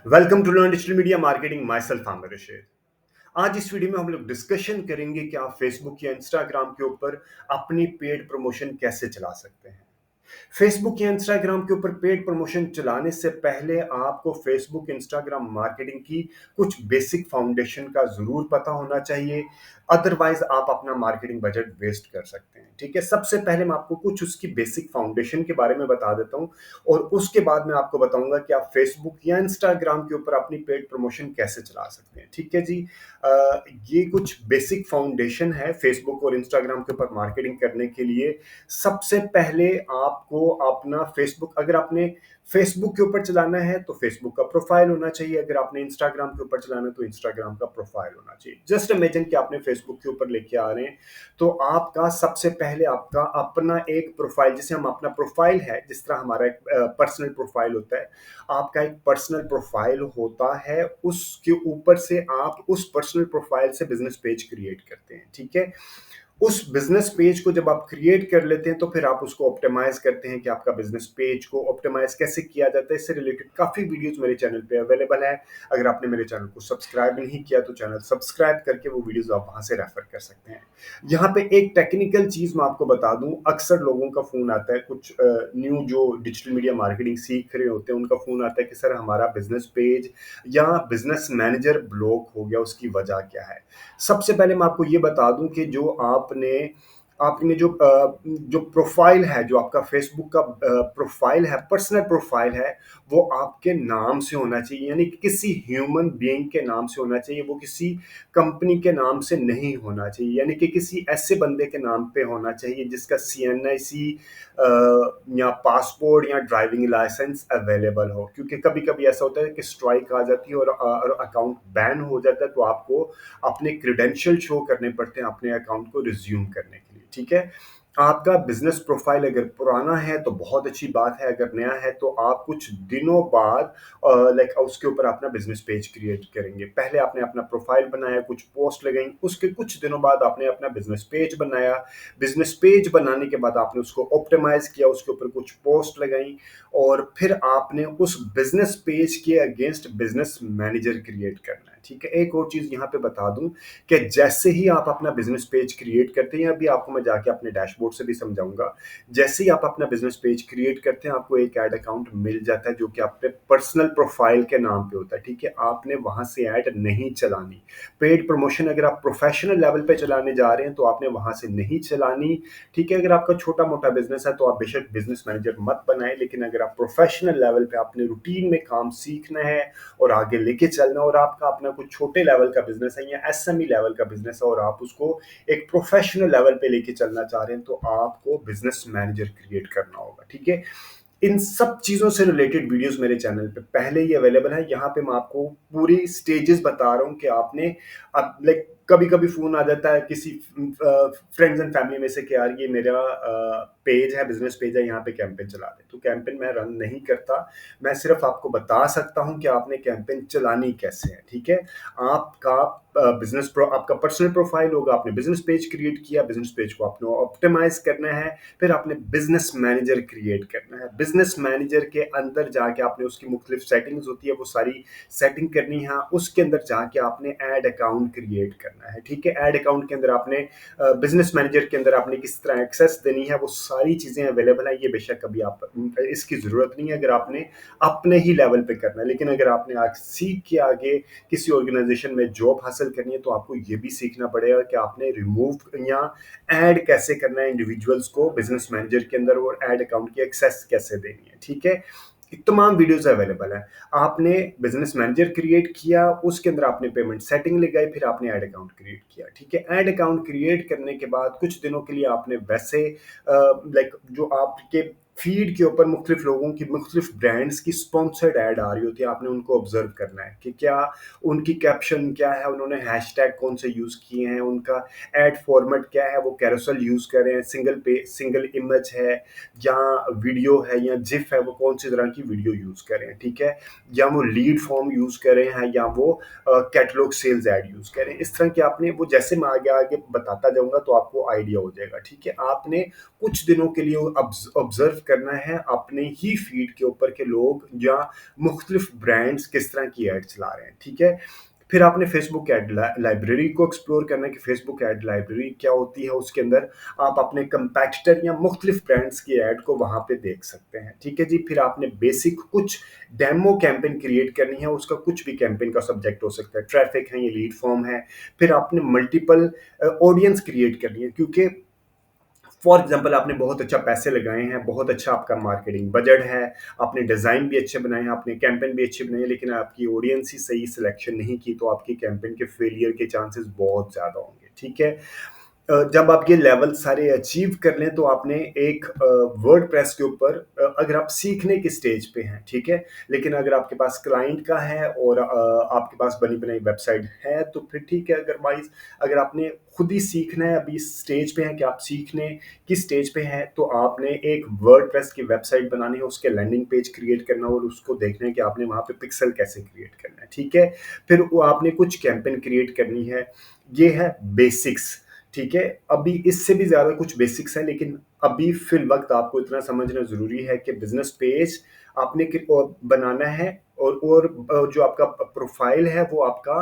Welcome to learn digital media marketing myself Aamir Rashid. आज इस video में हम लोग डिस्कशन करेंगे कि आप फेसबुक या इंस्टाग्राम के ऊपर अपनी पेड प्रमोशन कैसे चला सकते हैं। फेसबुक या इंस्टाग्राम के ऊपर पेड प्रमोशन चलाने से पहले आपको फेसबुक इंस्टाग्राम मार्केटिंग की कुछ बेसिक फाउंडेशन का जरूर पता होना चाहिए। अदरवाइज आप अपना मार्केटिंग बजट वेस्ट कर सकते हैं। ठीक है, सबसे पहले मैं आपको कुछ उसकी बेसिक फाउंडेशन के बारे में बता देता हूं और उसके बाद मैं आपको बताऊंगा कि आप फेसबुक या इंस्टाग्राम के ऊपर अपनी पेड प्रमोशन कैसे चला सकते हैं। ठीक है जी। ये कुछ बेसिक फाउंडेशन है फेसबुक और इंस्टाग्राम के ऊपर मार्केटिंग करने के लिए। सबसे पहले आपको अपना फेसबुक, अगर आपने फेसबुक के ऊपर चलाना है तो फेसबुक का प्रोफाइल होना चाहिए, अगर आपने इंस्टाग्राम के ऊपर चलाना है तो इंस्टाग्राम का प्रोफाइल होना चाहिए। जस्ट इमेजिन कि आपने फेसबुक के ऊपर लेके आ रहे हैं, तो आपका सबसे पहले आपका अपना एक प्रोफाइल, जिसे हम अपना प्रोफाइल है, जिस तरह हमारा एक पर्सनल प्रोफाइल होता है, आपका एक पर्सनल प्रोफाइल होता है। उसके ऊपर से आप उस पर्सनल प्रोफाइल से बिजनेस पेज क्रिएट करते हैं। ठीक है, उस बिजनेस पेज को जब आप क्रिएट कर लेते हैं तो फिर आप उसको ऑप्टिमाइज करते हैं कि आपका बिजनेस पेज को ऑप्टिमाइज कैसे किया जाता है। इससे रिलेटेड काफी वीडियोस मेरे चैनल पे अवेलेबल है। अगर आपने मेरे चैनल को सब्सक्राइब नहीं किया तो चैनल सब्सक्राइब करके वो वीडियोस आप वहां से रेफर कर सकते हैं। यहाँ पे एक टेक्निकल चीज मैं आपको बता दूं, अक्सर लोगों का फोन आता है, कुछ न्यू जो डिजिटल मीडिया मार्केटिंग सीख रहे होते हैं उनका फोन आता है कि सर हमारा बिजनेस पेज या बिजनेस मैनेजर ब्लॉक हो गया, उसकी वजह क्या है। सबसे पहले मैं आपको ये बता दूं कि जो आपने आपने जो प्रोफाइल है, जो आपका फेसबुक का प्रोफाइल है, पर्सनल प्रोफाइल है, वो आपके नाम से होना चाहिए, यानी कि किसी ह्यूमन बीइंग के नाम से होना चाहिए। वो किसी कंपनी के नाम से नहीं होना चाहिए, यानी कि किसी ऐसे बंदे के नाम पे होना चाहिए जिसका CNIC या पासपोर्ट या ड्राइविंग लाइसेंस अवेलेबल हो। क्योंकि कभी कभी ऐसा होता है कि स्ट्राइक आ जाती है और अकाउंट बैन हो जाता है, तो आपको अपने क्रेडेंशियल शो करने पड़ते हैं अपने अकाउंट को रिज्यूम करने के लिए। ठीक है, आपका बिजनेस प्रोफाइल अगर पुराना है तो बहुत अच्छी बात है, अगर नया है तो आप कुछ दिनों बाद लाइक उसके ऊपर अपना बिजनेस पेज क्रिएट करेंगे। पहले आपने अपना प्रोफाइल बनाया, कुछ पोस्ट लगाई, उसके कुछ दिनों बाद आपने अपना बिजनेस पेज बनाया। बिजनेस पेज बनाने के बाद आपने उसको ऑप्टिमाइज किया, उसके ऊपर कुछ पोस्ट लगाई और फिर आपने उस बिजनेस पेज के अगेंस्ट बिजनेस मैनेजर क्रिएट करना है। ठीक है, एक और चीज यहाँ पे बता दूं कि जैसे ही आप अपना बिजनेस पेज क्रिएट करते हैं, अभी आपको मैं जाके अपने डैशबोर्ड से भी समझाऊंगा, जैसे ही आप अपना बिजनेस पेज क्रिएट करते हैं आपको एक ऐड अकाउंट मिल जाता है जो कि आपके पर्सनल प्रोफाइल के नाम पे होता है। ठीक है, आपने वहां से ऐड नहीं चलानी। पेड प्रमोशन अगर आप प्रोफेशनल लेवल पे चलाने जा रहे हैं तो आपने वहां से नहीं चलानी। ठीक है, अगर आपका छोटा मोटा बिजनेस है तो आप बेशक बिजनेस मैनेजर मत बनाए, लेकिन अगर आप प्रोफेशनल लेवल पे अपने रूटीन में काम सीखना है और आगे लेके चलना, और आपका अपना कुछ छोटे लेवल का बिजनेस है या SME लेवल का बिजनेस है और आप उसको एक प्रोफेशनल लेवल पे लेके चलना चाह रहे हैं, तो आपको बिजनेस मैनेजर क्रिएट करना होगा। ठीक है, इन सब चीजों से रिलेटेड वीडियोस मेरे चैनल पे पहले ही अवेलेबल है। यहाँ पे मैं आपको पूरी स्टेजेस बता रहा हूँ कि आपने अब लाइक कभी कभी फोन आ जाता है किसी फ्रेंड्स एंड फैमिली में से कि यार ये मेरा पेज है, बिजनेस पेज है, यहाँ पे कैंपेन चला दे। तो कैंपेन मैं रन नहीं करता, मैं सिर्फ आपको बता सकता हूँ कि आपने कैंपेन चलानी कैसे है। ठीक है, आपका आपका पर्सनल प्रोफाइल होगा, आपने बिजनेस पेज क्रिएट किया, बिजनेस पेज को आपने ऑप्टिमाइज करना है, फिर आपने बिजनेस मैनेजर क्रिएट करना है। बिजनेस मैनेजर के अंदर जाके आपने उसकी मुख्तलिफ सेटिंग्स होती है, वो सारी सेटिंग करनी है। उसके अंदर जाके आपने ऐड अकाउंट क्रिएट करना है। ठीक है, ऐड अकाउंट के अंदर आपने बिजनेस मैनेजर के अंदर आपने किस तरह एक्सेस देनी है, वो सारी चीजें अवेलेबल है। ये बेशक अभी आप इसकी जरूरत नहीं है अगर आपने अपने ही लेवल पे करना है, लेकिन अगर आपने आज सीख के आगे किसी ऑर्गेनाइजेशन में जॉब हासिल करनी है तो आपको ये भी सीखना पड़ेगा कि आपने रिमूव या ऐड कैसे करना है इंडिविजुअल्स को बिजनेस मैनेजर के अंदर, और ऐड अकाउंट की एक्सेस कैसे देनी है। ठीक है, तमाम वीडियोस अवेलेबल है। आपने बिजनेस मैनेजर क्रिएट किया, उसके अंदर आपने पेमेंट सेटिंग लगाई, फिर आपने ऐड अकाउंट क्रिएट किया। ठीक है, ऐड अकाउंट क्रिएट करने के बाद कुछ दिनों के लिए आपने वैसे लाइक जो आपके फीड के ऊपर मुख्तलिफ लोगों की, मुख्तलिफ ब्रांड्स की स्पॉन्सर्ड ऐड आ रही होती है, आपने उनको ऑब्जर्व करना है कि क्या उनकी कैप्शन क्या है, उन्होंने हैशटैग कौन से यूज किए हैं, उनका एड फॉर्मेट क्या है, वो कैरोसेल यूज कर रहे हैं, सिंगल इमेज है या वीडियो है या जिफ है, वो कौन सी तरह की वीडियो यूज कर रहे हैं। ठीक है, या वो लीड फॉर्म यूज कर रहे हैं या वो कैटलॉग सेल्स ऐड यूज कर रहे हैं। इस तरह के आपने, वो जैसे मैं आगे आगे बताता जाऊंगा तो आपको आइडिया हो जाएगा। ठीक है, आपने कुछ दिनों के लिए ऑब्जर्व करना है अपने ही फीड के ऊपर के लोग या मुख्तलिफ ब्रांड्स किस तरह की एड चला रहे हैं, ठीक है। फिर आपने फेसबुक एड लाइब्रेरी को एक्सप्लोर करना है कि फेसबुक एड लाइब्रेरी क्या होती है। उसके अंदर आप अपने कंपैटिटर या मुख्तलिफ ब्रांड्स की एड को वहां पे देख सकते हैं, ठीक है जी। फिर आपने बेसिक कुछ डेमो कैंपेन क्रिएट करनी है, उसका कुछ भी कैंपेन का सब्जेक्ट हो सकता है, ट्रैफिक है, ये लीड फॉर्म है। फिर आपने मल्टीपल ऑडियंस क्रिएट करनी है, क्योंकि फॉर एग्जाम्पल आपने बहुत अच्छा पैसे लगाए हैं, बहुत अच्छा आपका मार्केटिंग बजट है, आपने डिज़ाइन भी अच्छे बनाए हैं, आपने कैंपेन भी अच्छे बनाए हैं, लेकिन आपकी ऑडियंस ही सही सिलेक्शन नहीं की, तो आपकी कैंपेन के फेलियर के चांसेस बहुत ज़्यादा होंगे, ठीक है। जब आप ये लेवल सारे अचीव कर लें तो आपने एक वर्डप्रेस के ऊपर अगर आप सीखने की स्टेज पे हैं, ठीक है, लेकिन अगर आपके पास क्लाइंट का है और आपके पास बनी बनाई वेबसाइट है तो फिर ठीक है। अदरवाइज अगर आपने खुद ही सीखना है, अभी स्टेज पे है कि आप सीखने की स्टेज पे हैं, तो आपने एक वर्डप्रेस की वेबसाइट बनानी है, उसके लैंडिंग पेज क्रिएट करना और उसको देखना है कि आपने वहाँ पे पिक्सल कैसे क्रिएट करना है, ठीक है। फिर वो आपने कुछ कैंपेन क्रिएट करनी है। ये है बेसिक्स, ठीक है। अभी इससे भी ज़्यादा कुछ बेसिक्स हैं, लेकिन अभी फिल वक्त आपको इतना समझना ज़रूरी है कि बिजनेस पेज आपने बनाना है और जो आपका प्रोफाइल है वो आपका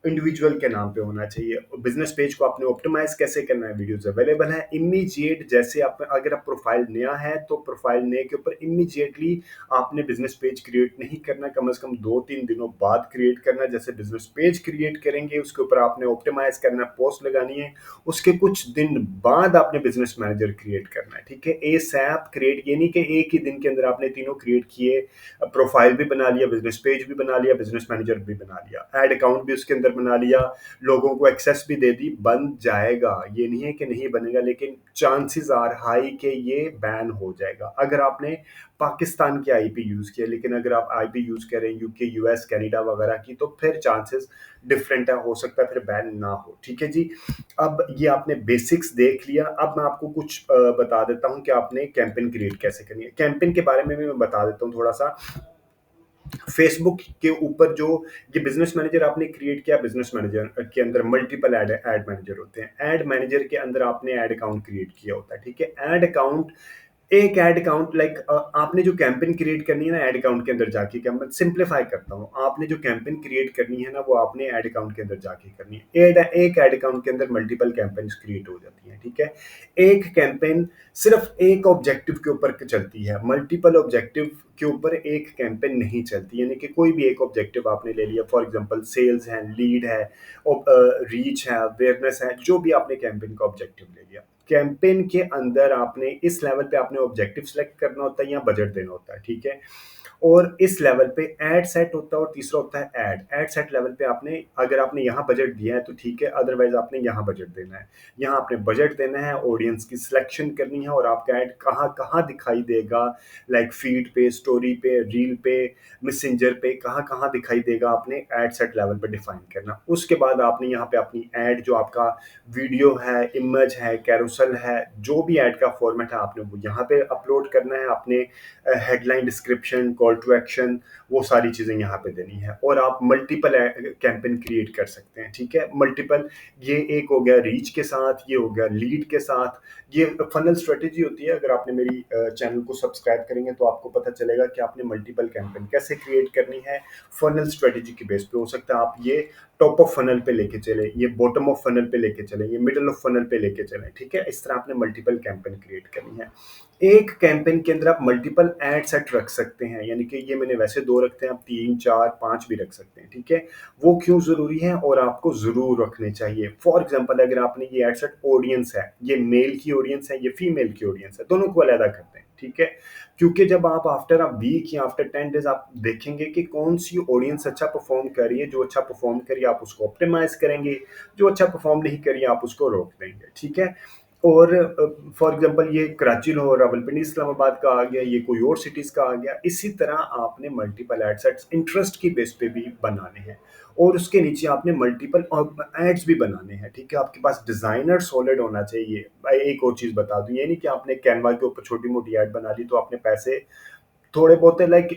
इंडिविजुअल के नाम पे होना चाहिए। बिजनेस पेज को आपने ऑप्टिमाइज कैसे करना है, वीडियोस अवेलेबल हैं इमीडिएट। जैसे आप अगर आप प्रोफाइल नया है तो प्रोफाइल नए के ऊपर इमीडिएटली आपने बिजनेस पेज क्रिएट नहीं करना, कम से कम 2-3 दिनों बाद क्रिएट करना। जैसे बिजनेस पेज क्रिएट करेंगे उसके ऊपर आपने ऑप्टिमाइज करना, पोस्ट लगानी है, उसके कुछ दिन बाद आपने बिजनेस मैनेजर क्रिएट करना है, ठीक है। ए सैप क्रिएट, ये नहीं कि एक ही दिन के अंदर आपने तीनों क्रिएट किए, प्रोफाइल भी बना लिया, बिजनेस पेज भी बना लिया, बिजनेस मैनेजर भी बना लिया, ऐड अकाउंट भी उसके अंदर बना लिया, लोगों को एक्सेस भी दे दी, बन जाएगा। ये नहीं है कि नहीं बनेगा, लेकिन चांसेस आर हाई कि ये बैन हो जाएगा अगर आपने पाकिस्तान की आईपी यूज किया। लेकिन अगर आप आईपी यूज करें यूके, यूएस, कनाडा वगैरह की, तो फिर चांसेस डिफरेंट है, हो सकता है फिर बैन ना हो, ठीक है जी। अब ये आपने बेसिक्स देख लिया। अब मैं आपको कुछ बता देता हूं कि आपने कैंपेन क्रिएट कैसे करनी है। कैंपेन के बारे में भी मैं बता देता हूं थोड़ा सा। फेसबुक के ऊपर जो ये बिजनेस मैनेजर आपने क्रिएट किया, बिजनेस मैनेजर के अंदर मल्टीपल एड मैनेजर होते हैं। एड मैनेजर के अंदर आपने एड अकाउंट क्रिएट किया होता है, ठीक है। एड अकाउंट, एक एड अकाउंट लाइक आपने जो कैंपेन क्रिएट करनी है ना एड अकाउंट के अंदर जाके, क्या मैं सिंप्लीफाई करता हूँ, आपने जो कैंपेन क्रिएट करनी है ना वो आपने एड अकाउंट के अंदर जाके करनी है। एक एड अकाउंट के अंदर मल्टीपल कैंपेन्स क्रिएट हो जाती हैं, ठीक है। एक कैंपेन सिर्फ एक ऑब्जेक्टिव के ऊपर चलती है, मल्टीपल ऑब्जेक्टिव के ऊपर एक कैंपेन नहीं चलती। यानी कि कोई भी एक ऑब्जेक्टिव आपने ले लिया, फॉर एग्जांपल सेल्स है, लीड है, रीच है, अवेयरनेस है, जो भी आपने कैंपेन का ऑब्जेक्टिव ले लिया, कैंपेन के अंदर आपने इस लेवल पे आपने ऑब्जेक्टिव सेलेक्ट करना होता है या बजट देना होता है, ठीक है। और इस लेवल पे एड सेट होता है और तीसरा होता है एड सेट लेवल पे आपने, अगर आपने यहाँ बजट दिया है तो ठीक है, अदरवाइज आपने यहाँ बजट देना है। यहाँ आपने बजट देना है, ऑडियंस की सिलेक्शन करनी है और आपका एड कहाँ कहाँ दिखाई देगा, लाइक फीड पे, स्टोरी पे, रील पे, मैसेंजर पे, कहाँ कहाँ दिखाई देगा, आपने एड सेट लेवल पे डिफाइन करना। उसके बाद आपने यहाँ पे अपनी एड, जो आपका वीडियो है, इमेज है, कैरोसल है, जो भी ऐड का फॉर्मेट है आपने वो यहाँ पे अपलोड करना है। आपने headline, description, call to action, वो सारी चीज़ें यहाँ पे देनी है। और आप मल्टीपल कैंपेन क्रिएट कर सकते हैं, ठीक है। मल्टीपल, ये एक हो गया रीच के साथ, ये हो गया लीड के साथ। ये फनल स्ट्रेटेजी होती है। अगर आपने मेरी चैनल को सब्सक्राइब करेंगे तो आपको पता चलेगा कि आपने मल्टीपल कैंपेन कैसे क्रिएट करनी है। फनल स्ट्रेटेजी के बेस पे हो सकता है आप ये टॉप ऑफ फनल पे लेके चले, ये बॉटम ऑफ फनल पे लेके चले, ये मिडल ऑफ फनल पे लेके चले, ठीक है। इस तरह आपने मल्टीपल कैंपेन क्रिएट करनी है। एक कैंपेन के अंदर आप मल्टीपल एड सेट रख सकते हैं, यानी कि ये मैंने वैसे 2 रखते हैं, आप 3, 4, 5 भी रख सकते हैं, ठीक है। वो क्यों ज़रूरी है और आपको ज़रूर रखने चाहिए। फॉर एग्जांपल अगर आपने ये एड सेट, ऑडियंस है, ये मेल की ऑडियंस है, ये फीमेल की ऑडियंस है, दोनों को अलग करते हैं, ठीक है। क्योंकि जब आप आफ्टर अ वीक या आफ्टर 10 डेज आप देखेंगे कि कौन सी ऑडियंस अच्छा परफॉर्म कर रही है, जो अच्छा परफॉर्म करिए आप उसको ऑप्टिमाइज करेंगे, जो अच्छा परफॉर्म नहीं करिए आप उसको रोक देंगे, ठीक है। और फॉर एग्जांपल ये कराची, लाहौर, रावलपिंडी, इस्लामाबाद का आ गया, ये कोई और सिटीज़ का आ गया। इसी तरह आपने मल्टीपल एड सेट्स इंटरेस्ट की बेस पे भी बनाने हैं और उसके नीचे आपने मल्टीपल एड्स भी बनाने हैं, ठीक है। आपके पास डिज़ाइनर सॉलिड होना चाहिए। एक और चीज़ बता दूं, ये नहीं कि आपने कैनवा के ऊपर छोटी मोटी ऐड बना ली तो आपने पैसे थोड़े बहुत लाइक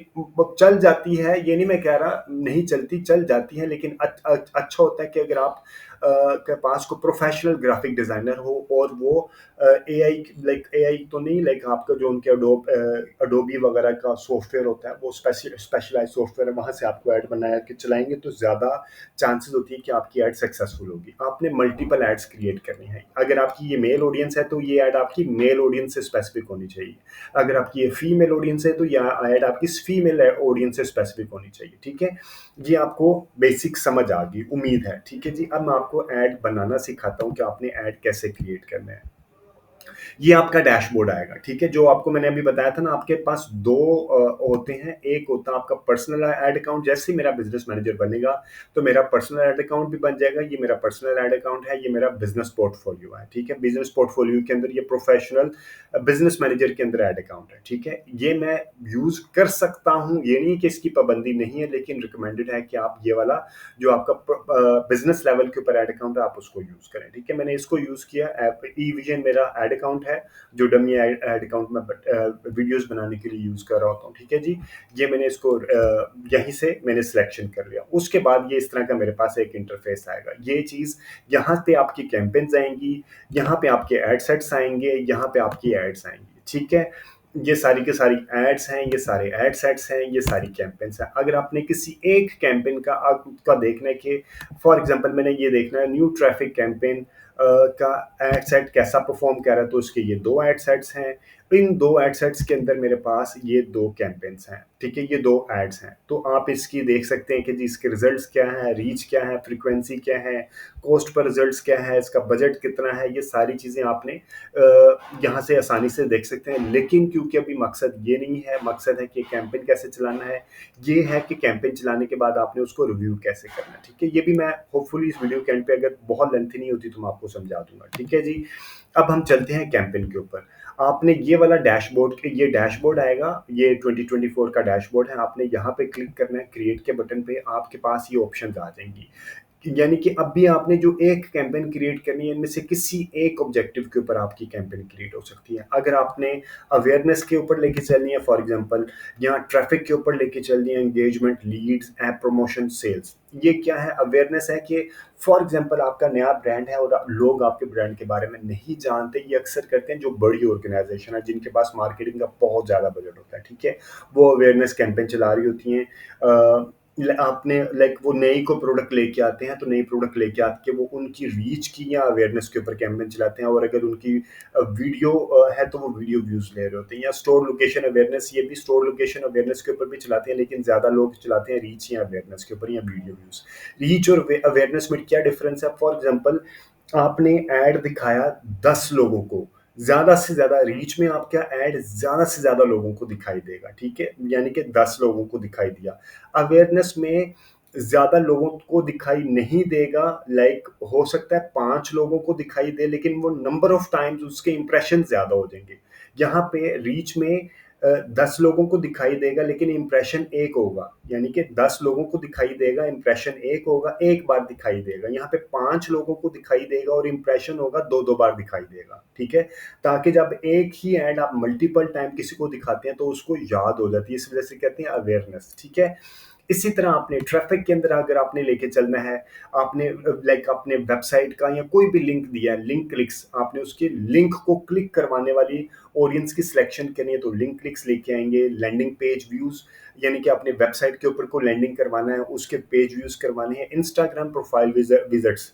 चल जाती है, ये नहीं मैं कह रहा नहीं चलती, चल जाती है, लेकिन अच्छा होता है कि अगर आप के पास को प्रोफेशनल ग्राफिक डिजाइनर हो और वो एआई लाइक एआई तो नहीं लाइक आपका जो उनके अडोबी वगैरह का सॉफ्टवेयर होता है वो स्पेशलाइज सॉफ्टवेयर है, वहां से आपको ऐड बना के चलाएंगे तो ज़्यादा चांसेस होती है कि आपकी ऐड सक्सेसफुल होगी। आपने मल्टीपल एड्स क्रिएट करनी है। अगर आपकी ये मेल ऑडियंस है तो ये ऐड आपकी मेल ऑडियंस से स्पेसिफिक होनी चाहिए। अगर आपकी ये फीमेल ऑडियंस है तो यह ऐड आपकी फीमेल ऑडियंस से स्पेसिफिक होनी चाहिए। ठीक है, ये आपको बेसिक समझ आ गई उम्मीद है। ठीक है जी, अब मैं आपको ऐड बनाना सिखाता हूँ कि आपने ऐड कैसे क्रिएट करना है। ये आपका डैशबोर्ड आएगा। ठीक है, जो आपको मैंने अभी बताया था ना, आपके पास दो होते हैं। एक होता है आपका पर्सनल ऐड अकाउंट। जैसे ही मेरा बिजनेस मैनेजर बनेगा तो मेरा पर्सनल ऐड अकाउंट भी बन जाएगा। ये मेरा पर्सनल ऐड अकाउंट है, ये मेरा बिजनेस पोर्टफोलियो है। ठीक है, बिजनेस पोर्टफोलियो के अंदर ये प्रोफेशनल बिजनेस मैनेजर के अंदर ऐड अकाउंट है। ठीक है, ये मैं यूज कर सकता हूँ, ये नहीं कि इसकी पाबंदी नहीं है, लेकिन रिकमेंडेड है कि आप ये वाला जो आपका बिजनेस लेवल के ऊपर ऐड अकाउंट है आप उसको यूज करें। ठीक है, मैंने इसको यूज किया। ई विजन मेरा ऐड अकाउंट है जो डमी ऐड अकाउंट में वीडियोस बनाने के लिए यूज कर रहा होता हूँ। ठीक है जी, ये मैंने इसको यहीं से मैंने सिलेक्शन कर लिया। उसके बाद ये इस तरह का मेरे पास एक इंटरफेस आएगा। ये चीज यहाँ पे आपकी कैंपेन्स आएंगी, यहाँ पे आपके एड सेट्स आएंगे, यहाँ पे आपकी एड्स आएंगी। ठीक है, ये सारी की सारी एड्स हैं, ये सारे एड सेट्स हैं, ये सारी कैंपेन्स हैं। अगर आपने किसी एक कैंपेन का देखना है कि फॉर एग्जांपल मैंने ये देखना है न्यू ट्रैफिक कैंपेन का एड सेट कैसा परफॉर्म कर रहा है, तो उसके ये दो एड सेट्स हैं। इन दो एड सेट्स के अंदर मेरे पास ये दो कैंपेन्स हैं। ठीक है, ये दो एड्स हैं। तो आप इसकी देख सकते हैं कि जी इसके रिजल्ट्स क्या है, रीच क्या है, फ्रीक्वेंसी क्या है, कॉस्ट पर रिजल्ट्स क्या है, इसका बजट कितना है, ये सारी चीज़ें आपने यहाँ से आसानी से देख सकते हैं। लेकिन क्योंकि अभी मकसद ये नहीं है, मकसद है कि कैंपेन कैसे चलाना है, ये है कि कैंपेन चलाने के बाद आपने उसको रिव्यू कैसे करना है। ठीक है, ये भी मैं होपफुली इस वीडियो के एंड पे, अगर बहुत लेंथी नहीं होती तो मैं आपको समझा दूंगा। ठीक है जी, अब हम चलते हैं कैंपेन के ऊपर। आपने ये वाला डैशबोर्ड, ये डैशबोर्ड आएगा, ये 2024 का डैशबोर्ड है। आपने यहाँ पे क्लिक करना है क्रिएट के बटन पे, आपके पास ये ऑप्शंस आ जाएंगी। यानी कि अब भी आपने जो एक कैंपेन क्रिएट करनी है, इनमें से किसी एक ऑब्जेक्टिव के ऊपर आपकी कैंपेन क्रिएट हो सकती है। अगर आपने अवेयरनेस के ऊपर लेके चलनी है, फॉर एग्जांपल यहाँ ट्रैफिक के ऊपर लेके चलनी है, engagement, leads, app promotion, sales. ये क्या है, अवेयरनेस है कि फॉर एग्जांपल आपका नया ब्रांड है और लोग आपके ब्रांड के बारे में नहीं जानते। ये अक्सर करते हैं जो बड़ी ऑर्गेनाइजेशन है जिनके पास मार्केटिंग का बहुत ज़्यादा बजट होता है। ठीक है, वो अवेयरनेस कैंपेन चला रही होती हैं। आपने लाइक वो नई को प्रोडक्ट लेके आते हैं, तो नई प्रोडक्ट लेके आके वो उनकी रीच की या अवेयरनेस के ऊपर कैंपेन चलाते हैं। और अगर उनकी वीडियो है तो वो वीडियो व्यूज ले रहे होते हैं। या स्टोर लोकेशन अवेयरनेस, ये भी स्टोर लोकेशन अवेयरनेस के ऊपर भी चलाते हैं, लेकिन ज़्यादा लोग चलाते हैं रीच या अवेयरनेस के ऊपर या वीडियो व्यूज। रीच और अवेयरनेस में क्या डिफरेंस है, फॉर एग्जाम्पल आपने एड दिखाया 10 लोगों को, ज़्यादा से ज़्यादा रीच में आपका ऐड ज़्यादा से ज़्यादा लोगों को दिखाई देगा। ठीक है, यानी कि 10 लोगों को दिखाई दिया। अवेयरनेस में ज़्यादा लोगों को दिखाई नहीं देगा, लाइक हो सकता है 5 लोगों को दिखाई दे, लेकिन वो नंबर ऑफ टाइम्स उसके इंप्रेशन ज़्यादा हो जाएंगे। यहाँ पे रीच में 10 लोगों को दिखाई देगा लेकिन इंप्रेशन एक होगा, यानी कि 10 लोगों को दिखाई देगा, इंप्रेशन एक होगा, एक बार दिखाई देगा। यहाँ पे 5 लोगों को दिखाई देगा और इंप्रेशन होगा, दो दो बार दिखाई देगा। ठीक है, ताकि जब एक ही ऐड आप मल्टीपल टाइम किसी को दिखाते हैं तो उसको याद हो जाती है, इस वजह से कहते हैं अवेयरनेस। ठीक है, इसी तरह आपने ट्रैफिक के अंदर अगर आपने लेके चलना है, आपने लाइक अपने वेबसाइट का या कोई भी लिंक दिया है, लिंक क्लिक्स, आपने उसके लिंक को क्लिक करवाने वाली ऑडियंस की सिलेक्शन करनी है, तो लिंक क्लिक्स लेके आएंगे। लैंडिंग पेज व्यूज, यानी कि अपने वेबसाइट के ऊपर को लैंडिंग करवाना है, उसके पेज व्यूज करवाने हैं। इंस्टाग्राम प्रोफाइल विजिट्स,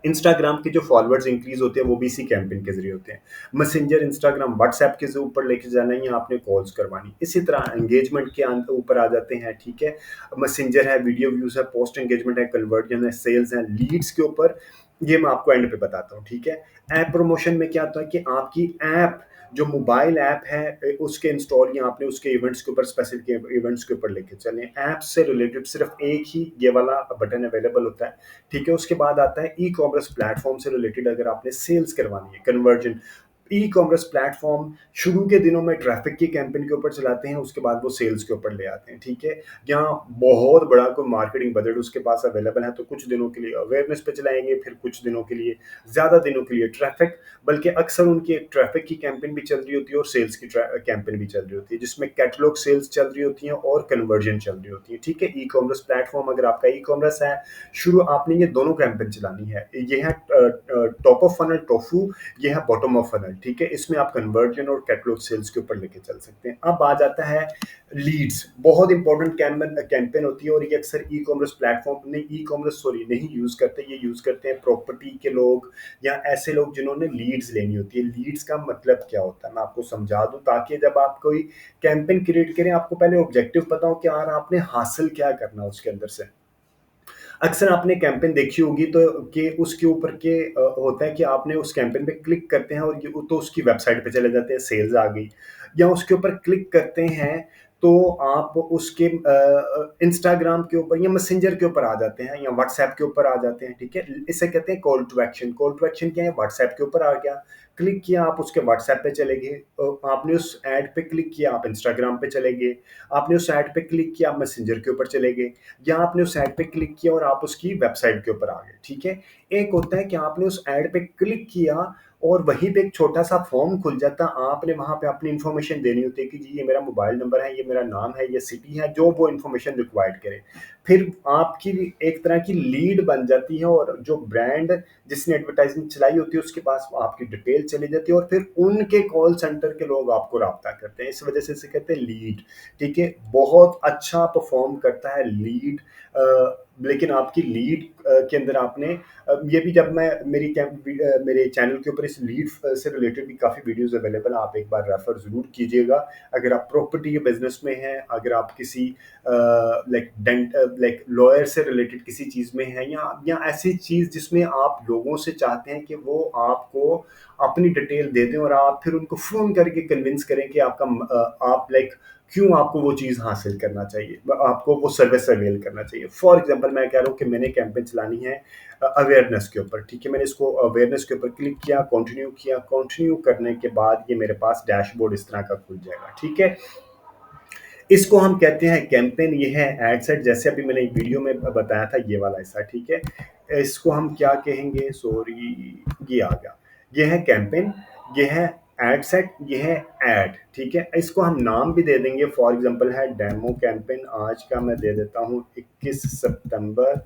इंस्टाग्राम के जो फॉलोअर्स इंक्रीज होते हैं वो भी इसी कैंपेन के जरिए होते हैं। मैसेंजर, इंस्टाग्राम, व्हाट्सएप के ऊपर लेके जाना है, यहाँ आपने कॉल्स करवानी। इसी तरह एंगेजमेंट के ऊपर आ जाते हैं। ठीक है, मैसेंजर है, वीडियो व्यूज है, पोस्ट एंगेजमेंट है, कन्वर्जन है, सेल्स है, लीड्स के ऊपर ये मैं आपको एंड पे बताता हूँ। ठीक है, ऐप प्रमोशन में क्या होता है कि आपकी ऐप जो मोबाइल ऐप है उसके इंस्टॉल या आपने उसके इवेंट्स के ऊपर, स्पेसिफिक इवेंट्स के ऊपर लेके चलें। ऐप से रिलेटेड सिर्फ एक ही ये वाला बटन अवेलेबल होता है। ठीक है, उसके बाद आता है ई कॉमर्स प्लेटफॉर्म से रिलेटेड, अगर आपने सेल्स करवानी है, कन्वर्जन, ई कॉमर्स प्लेटफॉर्म शुरू के दिनों में ट्रैफिक की कैंपेन के ऊपर चलाते हैं, उसके बाद वो सेल्स के ऊपर ले आते हैं, ठीक है। यहाँ बहुत बड़ा कोई मार्केटिंग बजट उसके पास अवेलेबल है, तो कुछ दिनों के लिए अवेयरनेस पे चलाएंगे, फिर कुछ दिनों के लिए, ज़्यादा दिनों के लिए ट्रैफिक, बल्कि अक्सर उनकी एक ट्रैफिक की कैंपेन भी चल रही होती है और सेल्स की कैंपेन भी चल रही होती है, जिसमें कैटलॉग सेल्स चल रही होती हैं और कन्वर्जन चल रही होती है, ठीक है। ई कॉमर्स प्लेटफॉर्म, अगर आपका ई कॉमर्स है, शुरू आपने ये दोनों कैंपेन चलानी है। ये है टॉप ऑफ फनल टोफू, ये है बॉटम ऑफ फनल, ठीक है। इसमें आप कन्वर्जन और कैटलॉग सेल्स के ऊपर लेके चल सकते हैं। अब आ जाता है लीड्स, बहुत इंपॉर्टेंट कैंपेन होती है, और ये अक्सर ई कॉमर्स प्लेटफॉर्म नहीं, ई कॉमर्स सॉरी नहीं यूज करते, ये यूज करते हैं प्रॉपर्टी के लोग या ऐसे लोग जिन्होंने लीड्स लेनी होती है। लीड्स का मतलब क्या होता है, मैं आपको समझा दूं, ताकि जब आप कोई कैंपेन क्रिएट करें, आपको पहले ऑब्जेक्टिव पता हो कि यार आपने हासिल क्या करना उसके अंदर से। अक्सर आपने कैंपेन देखी होगी तो कि उसके ऊपर के होता है कि आपने उस कैंपेन पे क्लिक करते हैं और ये तो उसकी वेबसाइट पे चले जाते हैं, सेल्स आ गई, या उसके ऊपर क्लिक करते हैं तो आप उसके इंस्टाग्राम के ऊपर या मैसेंजर के ऊपर आ जाते हैं या व्हाट्सएप के ऊपर आ जाते हैं, ठीक है। इसे कहते हैं call to action. Call to action क्या है, व्हाट्सएप के ऊपर आ गया, क्लिक किया, आप उसके व्हाट्सएप पे चले गए, आपने उस ऐड पे क्लिक किया, आप इंस्टाग्राम पे चले गए, आपने उस ऐड पे क्लिक किया, आप मैसेंजर के ऊपर चले गए, या आपने उस ऐड पे क्लिक किया और आप उसकी वेबसाइट के ऊपर आ गए, ठीक है। एक होता है कि आपने उस ऐड पे क्लिक किया और वहीं पे एक छोटा-सा फॉर्म खुल जाता है, आपने वहाँ पे अपनी इन्फॉर्मेशन देनी होती है कि जी ये मेरा मोबाइल नंबर है, ये मेरा नाम है, ये सिटी है, जो वो इन्फॉर्मेशन रिक्वायर्ड करे। फिर आपकी एक तरह की लीड बन जाती है और जो ब्रांड जिसने एडवर्टाइज़मेंट चलाई होती है उसके पास आपकी डिटेल चली जाती है और फिर उनके कॉल सेंटर के लोग आपको राब्ता करते हैं। इस वजह से इसे कहते हैं लीड, ठीक है। बहुत अच्छा परफ़ॉर्म करता है लीड, लेकिन आपकी लीड के अंदर आपने ये भी, जब मैं मेरे चैनल के ऊपर इस लीड से रिलेटेड भी काफ़ी वीडियोस अवेलेबल हैं, आप एक बार रेफर ज़रूर कीजिएगा। अगर आप प्रॉपर्टी के बिजनेस में हैं, अगर आप किसी लाइक लॉयर से रिलेटेड किसी चीज़ में हैं, या ऐसी चीज़ जिसमें आप लोगों से चाहते हैं कि वो आपको अपनी डिटेल दे दें और आप फिर उनको फ़ोन करके कन्विंस करें कि आप लाइक क्यों आपको वो चीज़ हासिल करना चाहिए, आपको वो सर्विस अवेल करना चाहिए। फॉर एग्जांपल मैं कह रहा हूँ कि मैंने कैंपेन चलानी है अवेयरनेस के ऊपर, ठीक है। मैंने इसको अवेयरनेस के ऊपर क्लिक किया, कंटिन्यू किया, कंटिन्यू करने के बाद ये मेरे पास डैशबोर्ड इस तरह का खुल जाएगा, ठीक है। इसको हम कहते हैं कैंपेन, ये है एड सेट, जैसे अभी मैंने एक वीडियो में बताया था ये वाला हिस्सा, ठीक है। इसको हम क्या कहेंगे, सॉरी, ये आ गया, ये है कैंपेन, ये है एड सेट, ये है एड, ठीक है। इसको हम नाम भी दे देंगे, फॉर एग्जांपल है डेमो कैंपेन, आज का मैं दे देता हूँ 21 सितंबर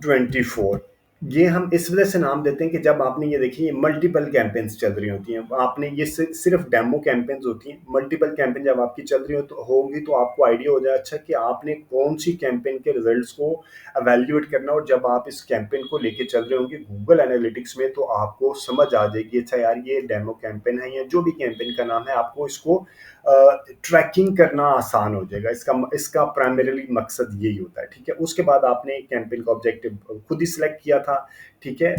24। ये हम इस वजह से नाम देते हैं कि जब आपने ये देखिए, ये मल्टीपल कैंपेन्स चल रही होती हैं, आपने ये सिर्फ डेमो कैंपेन्स होती हैं। मल्टीपल कैंपेन जब आपकी चल रही हो तो होंगी, तो आपको आइडिया हो जाए अच्छा कि आपने कौन सी कैंपेन के रिजल्ट्स को एवेल्युएट करना, और जब आप इस कैंपेन को लेके चल रहे होंगे गूगल एनालिटिक्स में, तो आपको समझ आ जाएगी अच्छा यार ये डेमो कैंपेन है, या जो भी कैंपेन का नाम है, आपको इसको ट्रैकिंग करना आसान हो जाएगा। इसका इसका प्राइमरीली मकसद यही होता है, ठीक है। उसके बाद आपने कैंपेन का ऑब्जेक्टिव खुद ही सिलेक्ट किया था, ठीक है,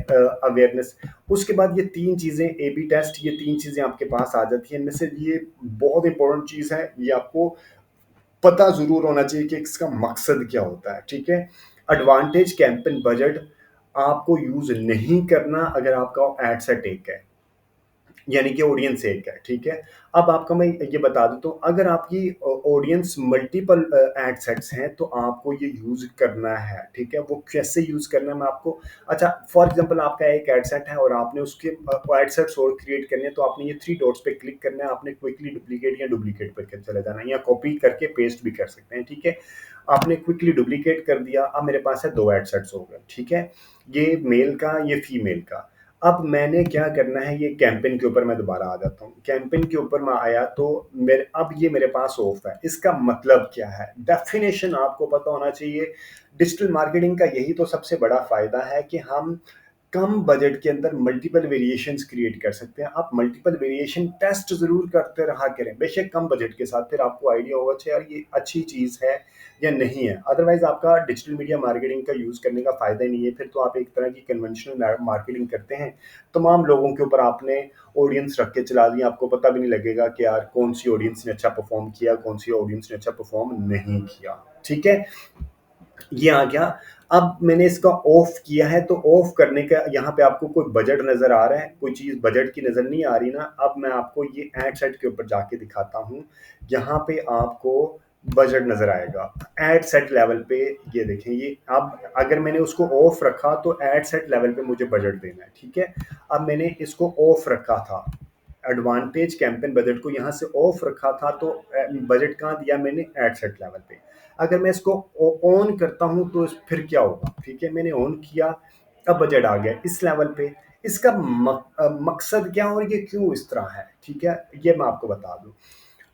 अवेयरनेस। उसके बाद ये तीन चीज़ें, ए बी टेस्ट, ये तीन चीज़ें आपके पास आ जाती हैं। इनमें से ये बहुत इंपॉर्टेंट चीज़ है, ये आपको पता ज़रूर होना चाहिए कि इसका मकसद क्या होता है, ठीक है। एडवांटेज, कैंपेन बजट आपको यूज़ नहीं करना अगर आपका एड सेट एक है, यानी कि ऑडियंस एक है, ठीक है। अब आपको मैं ये बता देता हूँ, अगर आपकी ऑडियंस मल्टीपल एड सेट्स हैं तो आपको ये यूज़ करना है, ठीक है। वो कैसे यूज़ करना है मैं आपको, अच्छा फॉर एग्जांपल आपका एक एड सेट है और आपने उसके एड सेट्स और क्रिएट करने हैं, तो आपने ये थ्री डॉट्स पे क्लिक करना है, आपने क्विकली डुप्लीकेट या डुप्लीकेट पे चले जाना है, या कॉपी करके पेस्ट भी कर सकते हैं, ठीक है। आपने क्विकली डुप्लीकेट कर दिया, अब मेरे पास है दो एड सेट्स हो गए, ठीक है। ये मेल का, ये फीमेल का। अब मैंने क्या करना है, ये कैंपेन के ऊपर मैं दोबारा आ जाता हूँ। कैंपेन के ऊपर मैं आया तो अब ये मेरे पास ऑफ है। इसका मतलब क्या है, डेफिनेशन आपको पता होना चाहिए। डिजिटल मार्केटिंग का यही तो सबसे बड़ा फ़ायदा है कि हम कम बजट के अंदर मल्टीपल वेरिएशंस क्रिएट कर सकते हैं। आप मल्टीपल वेरिएशन टेस्ट ज़रूर करते रहा करें, बेशक कम बजट के साथ, फिर आपको आइडिया होगा अच्छा यार ये अच्छी चीज़ है या नहीं है। अदरवाइज़ आपका डिजिटल मीडिया मार्केटिंग का यूज़ करने का फ़ायदा ही नहीं है, फिर तो आप एक तरह की कन्वेंशनल मार्केटिंग करते हैं। तमाम लोगों के ऊपर आपने ऑडियंस रख के चला दिया, आपको पता भी नहीं लगेगा कि यार कौन-सी ऑडियंस ने अच्छा परफ़ॉर्म किया, कौन-सी ऑडियंस ने अच्छा परफ़ॉर्म नहीं किया, ठीक है? ये आ गया। अब मैंने इसका ऑफ किया है, तो ऑफ करने का यहाँ पे आपको कोई बजट नज़र आ रहा है, कोई चीज़ बजट की नज़र नहीं आ रही ना। अब मैं आपको ये ऐड सेट के ऊपर जाके दिखाता हूँ। यहाँ पे आपको बजट नज़र आएगा ऐड सेट लेवल पे। ये देखें, ये अब अगर मैंने उसको ऑफ रखा तो ऐड सेट लेवल पे मुझे बजट देना है, ठीक है। अब मैंने इसको ऑफ रखा था, एडवांटेज कैंपेन बजट को यहाँ से ऑफ रखा था, तो बजट कहाँ दिया मैंने, एड सेट लेवल पे। अगर मैं इसको ऑन करता हूँ तो फिर क्या होगा, ठीक है, मैंने ऑन किया, अब बजट आ गया इस लेवल पे। इसका मकसद क्या और ये क्यों इस तरह है, ठीक है, ये मैं आपको बता दूं।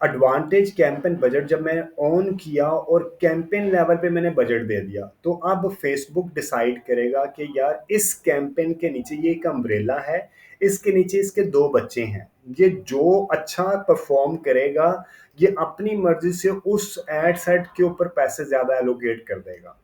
एडवांटेज कैंपेन बजट जब मैंने ऑन किया और कैंपेन लेवल पे मैंने बजट दे दिया, तो अब फेसबुक डिसाइड करेगा कि यार इस कैंपेन के नीचे ये एक अम्ब्रेला है, इसके नीचे इसके दो बच्चे हैं, ये जो अच्छा परफॉर्म करेगा ये अपनी मर्जी से उस एड सेट के ऊपर पैसे ज्यादा एलोकेट कर देगा,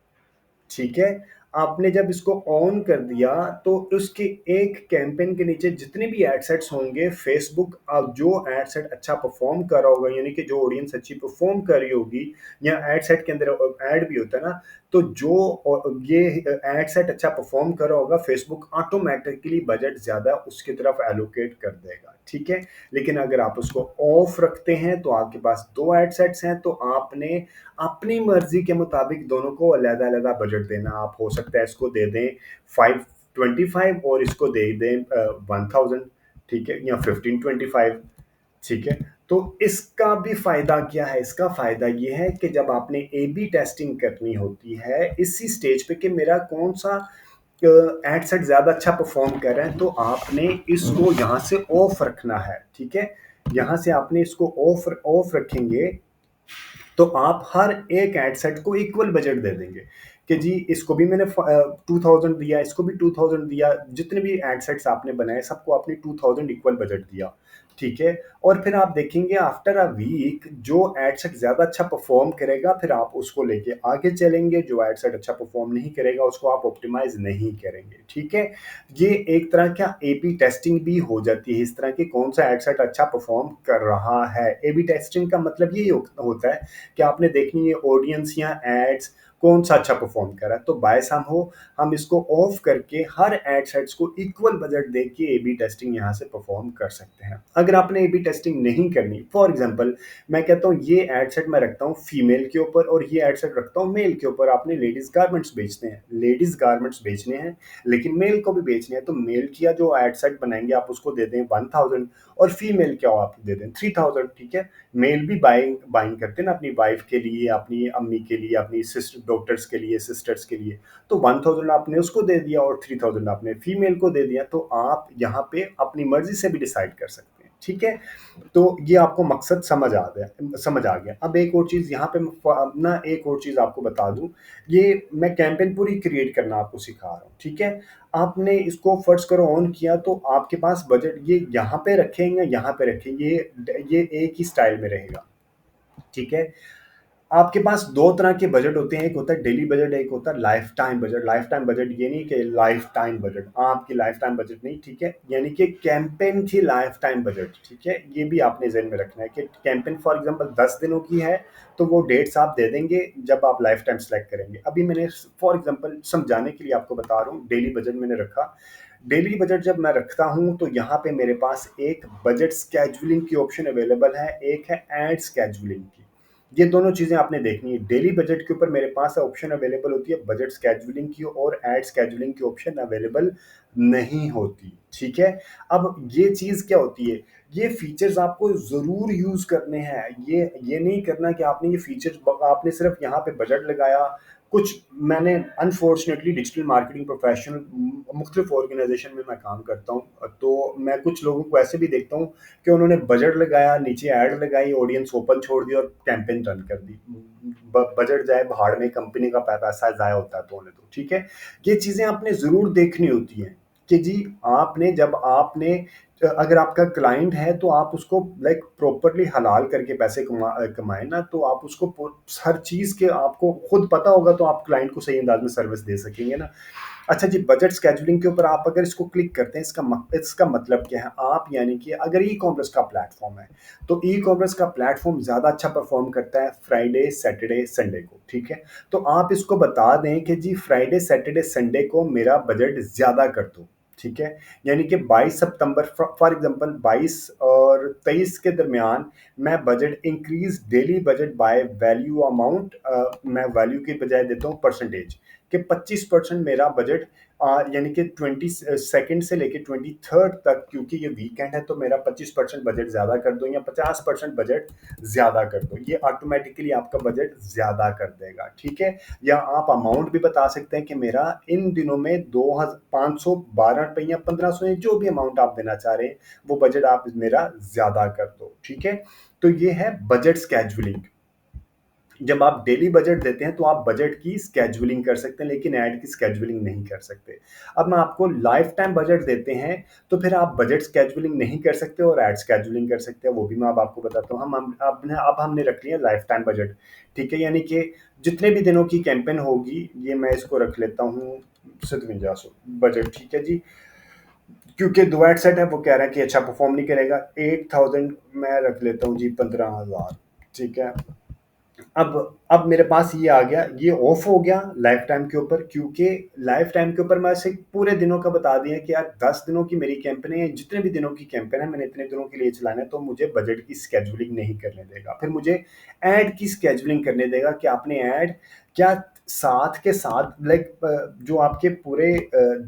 ठीक है। आपने जब इसको ऑन कर दिया तो उसके एक कैंपेन के नीचे जितने भी एडसेट्स होंगे, फेसबुक जो एडसेट अच्छा परफॉर्म कर रहा होगा, यानी कि जो ऑडियंस अच्छी परफॉर्म कर रही होगी, या एडसेट के अंदर ऐड भी होता है ना, तो जो ये एडसेट अच्छा परफॉर्म कर रहा होगा, फेसबुक ऑटोमेटिकली बजट ज्यादा उसकी तरफ एलोकेट कर देगा, ठीक है। लेकिन अगर आप उसको ऑफ रखते हैं तो आपके पास दो एडसेट्स हैं, तो आपने अपनी मर्जी के मुताबिक दोनों को अलग अलग बजट देना। आप हो सकता है इसको दे दें 525 और इसको दे दें 1000, ठीक है, या 1525, ठीक है। तो इसका भी फायदा क्या है, इसका फायदा ये है कि जब आपने ए बी टेस्टिंग करनी होती है इसी स्टेज पे कि मेरा कौन सा एड सेट ज्यादा अच्छा परफॉर्म कर रहा है, तो आपने इसको यहाँ से ऑफ रखना है, ठीक है। यहाँ से आपने इसको ऑफ ऑफ रखेंगे तो आप हर एक एड सेट को इक्वल बजट दे देंगे कि जी इसको भी मैंने 2000 दिया, इसको भी 2000 दिया, जितने भी एड सेट्स आपने बनाए सबको आपने 2000 इक्वल बजट दिया, ठीक है। और फिर आप देखेंगे आफ्टर अ वीक जो एड सेट ज्यादा अच्छा परफॉर्म करेगा फिर आप उसको लेके आगे चलेंगे, जो एड सेट अच्छा परफॉर्म नहीं करेगा उसको आप ऑप्टिमाइज नहीं करेंगे, ठीक है। ये एक तरह का ए बी टेस्टिंग भी हो जाती है इस तरह की, कौन सा एड सेट अच्छा परफॉर्म कर रहा है। ए बी टेस्टिंग का मतलब ये होता है कि आपने देखनी है ऑडियंस या एड्स कौन सा अच्छा परफॉर्म कर रहा है, तो बायस हम इसको ऑफ करके हर एड सेट्स को इक्वल बजट दे के ए बी टेस्टिंग यहाँ से परफॉर्म कर सकते हैं। अगर आपने ए बी टेस्टिंग नहीं करनी, फॉर एग्जांपल मैं कहता हूँ ये एड सेट मैं रखता हूँ फीमेल के ऊपर और ये एड सेट रखता हूँ मेल के ऊपर, आपने लेडीज गारमेंट्स बेचते हैं, लेडीज गारमेंट्स बेचने हैं लेकिन मेल को भी बेचने हैं, तो मेल किया जो एड सेट बनाएंगे आप उसको दे दें 1000 और फीमेल क्या आप दे दें 3000, ठीक है। मेल भी बाइंग बाइंग करते हैं ना अपनी वाइफ के लिए, अपनी अम्मी के लिए, अपनी सिस्टर डॉक्टर्स के लिए, सिस्टर्स के लिए, तो 1000 आपने उसको दे दिया और 3000 आपने फीमेल को दे दिया, तो आप यहाँ पे अपनी मर्जी से भी डिसाइड कर सकते हैं, ठीक है। तो ये आपको मकसद समझ आ गया। अब एक और चीज़ यहाँ पे ना, एक और चीज़ आपको बता दूं, ये मैं कैंपेन पूरी क्रिएट करना आपको सिखा रहा हूँ, ठीक है। आपने इसको फर्स्ट करो ऑन किया तो आपके पास बजट ये यहाँ पे रखेंगे, यहाँ पे रखेंगे, ये एक ही स्टाइल में रहेगा, ठीक है। आपके पास दो तरह के बजट होते हैं, एक होता है डेली बजट, एक होता है life time budget. Life time budget ये नहीं कि लाइफ टाइम बजट, आपकी लाइफ टाइम बजट नहीं, ठीक है, यानी कि कैंपेन की लाइफ टाइम बजट, ठीक है। ये भी आपने जहन में रखना है कि कैंपेन फॉर एग्जांपल 10 दिनों की है तो वो डेट्स आप दे देंगे जब आप लाइफ टाइम सेलेक्ट करेंगे। अभी मैंने फॉर एग्जांपल समझाने के लिए आपको बता रहा हूँ, डेली बजट मैंने रखा। डेली बजट जब मैं रखता हूँ तो यहाँ पे मेरे पास एक बजट स्केजुअलिंग की ऑप्शन अवेलेबल है, एक है एड स्केजुअलिंग की। ये दोनों चीज़ें आपने देखनी है। डेली बजट के ऊपर मेरे पास ऑप्शन अवेलेबल होती है बजट स्केजुअलिंग की, और एड स्केजुअलिंग की ऑप्शन अवेलेबल नहीं होती, ठीक है। अब ये चीज़ क्या होती है, ये फीचर्स आपको ज़रूर यूज़ करने हैं। ये नहीं करना कि आपने ये फीचर्स आपने सिर्फ यहाँ पे बजट लगाया। कुछ मैंने अनफॉर्चुनेटली डिजिटल मार्केटिंग प्रोफेशनल मुख्तलिफ ऑर्गेनाइजेशन में मैं काम करता हूँ, तो मैं कुछ लोगों को ऐसे भी देखता हूँ कि उन्होंने बजट लगाया, नीचे ऐड लगाई, ऑडियंस ओपन छोड़ दी और कैंपेन रन कर दी। बजट जाए भाड़ में, कंपनी का पैसा जाया होता है तो उन्हें तो, ठीक है। ये चीज़ें आपने ज़रूर देखनी होती हैं कि जी आपने जब आपने अगर आपका क्लाइंट है तो आप उसको लाइक प्रॉपरली हलाल करके पैसे कमाए ना, तो आप उसको हर चीज़ के आपको खुद पता होगा तो आप क्लाइंट को सही अंदाज में सर्विस दे सकेंगे ना। अच्छा जी, बजट स्केजुलिंग के ऊपर आप अगर इसको क्लिक करते हैं, इसका मतलब क्या है? आप यानी कि अगर ई-कॉमर्स का प्लेटफ़ॉर्म है, तो ई-कॉमर्स का प्लेटफ़ॉर्म ज़्यादा अच्छा परफ़ॉर्म करता है फ्राइडे, सैटरडे, संडे को, ठीक है? तो आप इसको बता दें कि जी फ्राइडे, सैटरडे, संडे को मेरा बजट ज़्यादा कर दो, ठीक है? यानी कि 22 सितंबर फॉर एग्ज़ाम्पल 22 और 23 के दरमियान मैं budget increase daily budget by value amount मैं वैल्यू की बजाय देता हूँ परसेंटेज कि 25% मेरा बजट यानी कि 22nd से लेके 23rd तक, क्योंकि ये वीकेंड है तो मेरा 25% बजट ज़्यादा कर दो या 50% बजट ज़्यादा कर दो, ये ऑटोमेटिकली आपका बजट ज़्यादा कर देगा, ठीक है? या आप अमाउंट भी बता सकते हैं कि मेरा इन दिनों में 2512 रुपये या 1500 या जो भी अमाउंट आप देना चाह रहे हैं वो बजट आप मेरा ज़्यादा कर दो, ठीक है? तो ये है बजट स्केजुअलिंग। जब आप डेली बजट देते हैं तो आप बजट की स्केजुअलिंग कर सकते हैं, लेकिन ऐड की स्केजुअलिंग नहीं कर सकते। अब मैं आपको लाइफ टाइम बजट देते हैं तो फिर आप बजट स्केजुअलिंग नहीं कर सकते और ऐड स्केजुअलिंग कर सकते हैं, वो भी मैं अब आपको बताता हूँ। अब हमने रख लिया लाइफ टाइम बजट, ठीक है? यानी कि जितने भी दिनों की कैंपेन होगी, ये मैं इसको रख लेता हूँ 5700 बजट, ठीक है जी? क्योंकि दो एड सेट है, वो कह रहा है कि अच्छा परफॉर्म नहीं करेगा। 8000 मैं रख लेता हूँ जी, 15,000, ठीक है? अब मेरे पास ये आ गया, ये ऑफ हो गया लाइफ टाइम के ऊपर, क्योंकि लाइफ टाइम के ऊपर मैं ऐसे पूरे दिनों का बता दिया कि यार 10 दिनों की मेरी कैंपेन है, जितने भी दिनों की कैंपेन है मैंने इतने दिनों के लिए चलाना है, तो मुझे बजट की स्केजुअलिंग नहीं करने देगा। फिर मुझे ऐड की स्केजुअलिंग करने देगा कि आपने ऐड क्या साथ के साथ लाइक जो आपके पूरे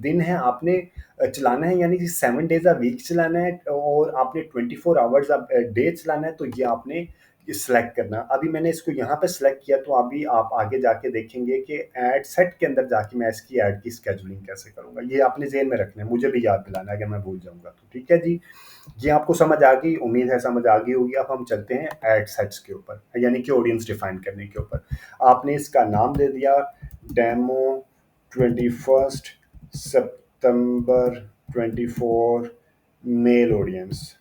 दिन है आपने चलाना है, यानी कि 7 डेज अ वीक चलाना है और आपने 24 आवर्स डे चलाना है, तो ये आपने सिलेक्ट करना। अभी मैंने इसको यहाँ पे सिलेक्ट किया, तो अभी आप आगे जाके देखेंगे कि ऐड सेट के अंदर जाके मैं इसकी ऐड की स्केजुअलिंग कैसे करूँगा। ये आपने ज़हन में रखना है, मुझे भी याद दिलाना है अगर मैं भूल जाऊँगा तो, ठीक है जी? ये आपको समझ आ गई, उम्मीद है समझ आ गई होगी। अब हम चलते हैं ऐड सेट्स के ऊपर, यानी कि ऑडियंस डिफाइन करने के ऊपर। आपने इसका नाम दे दिया डेमो 21 सितंबर 24 मेल ऑडियंस,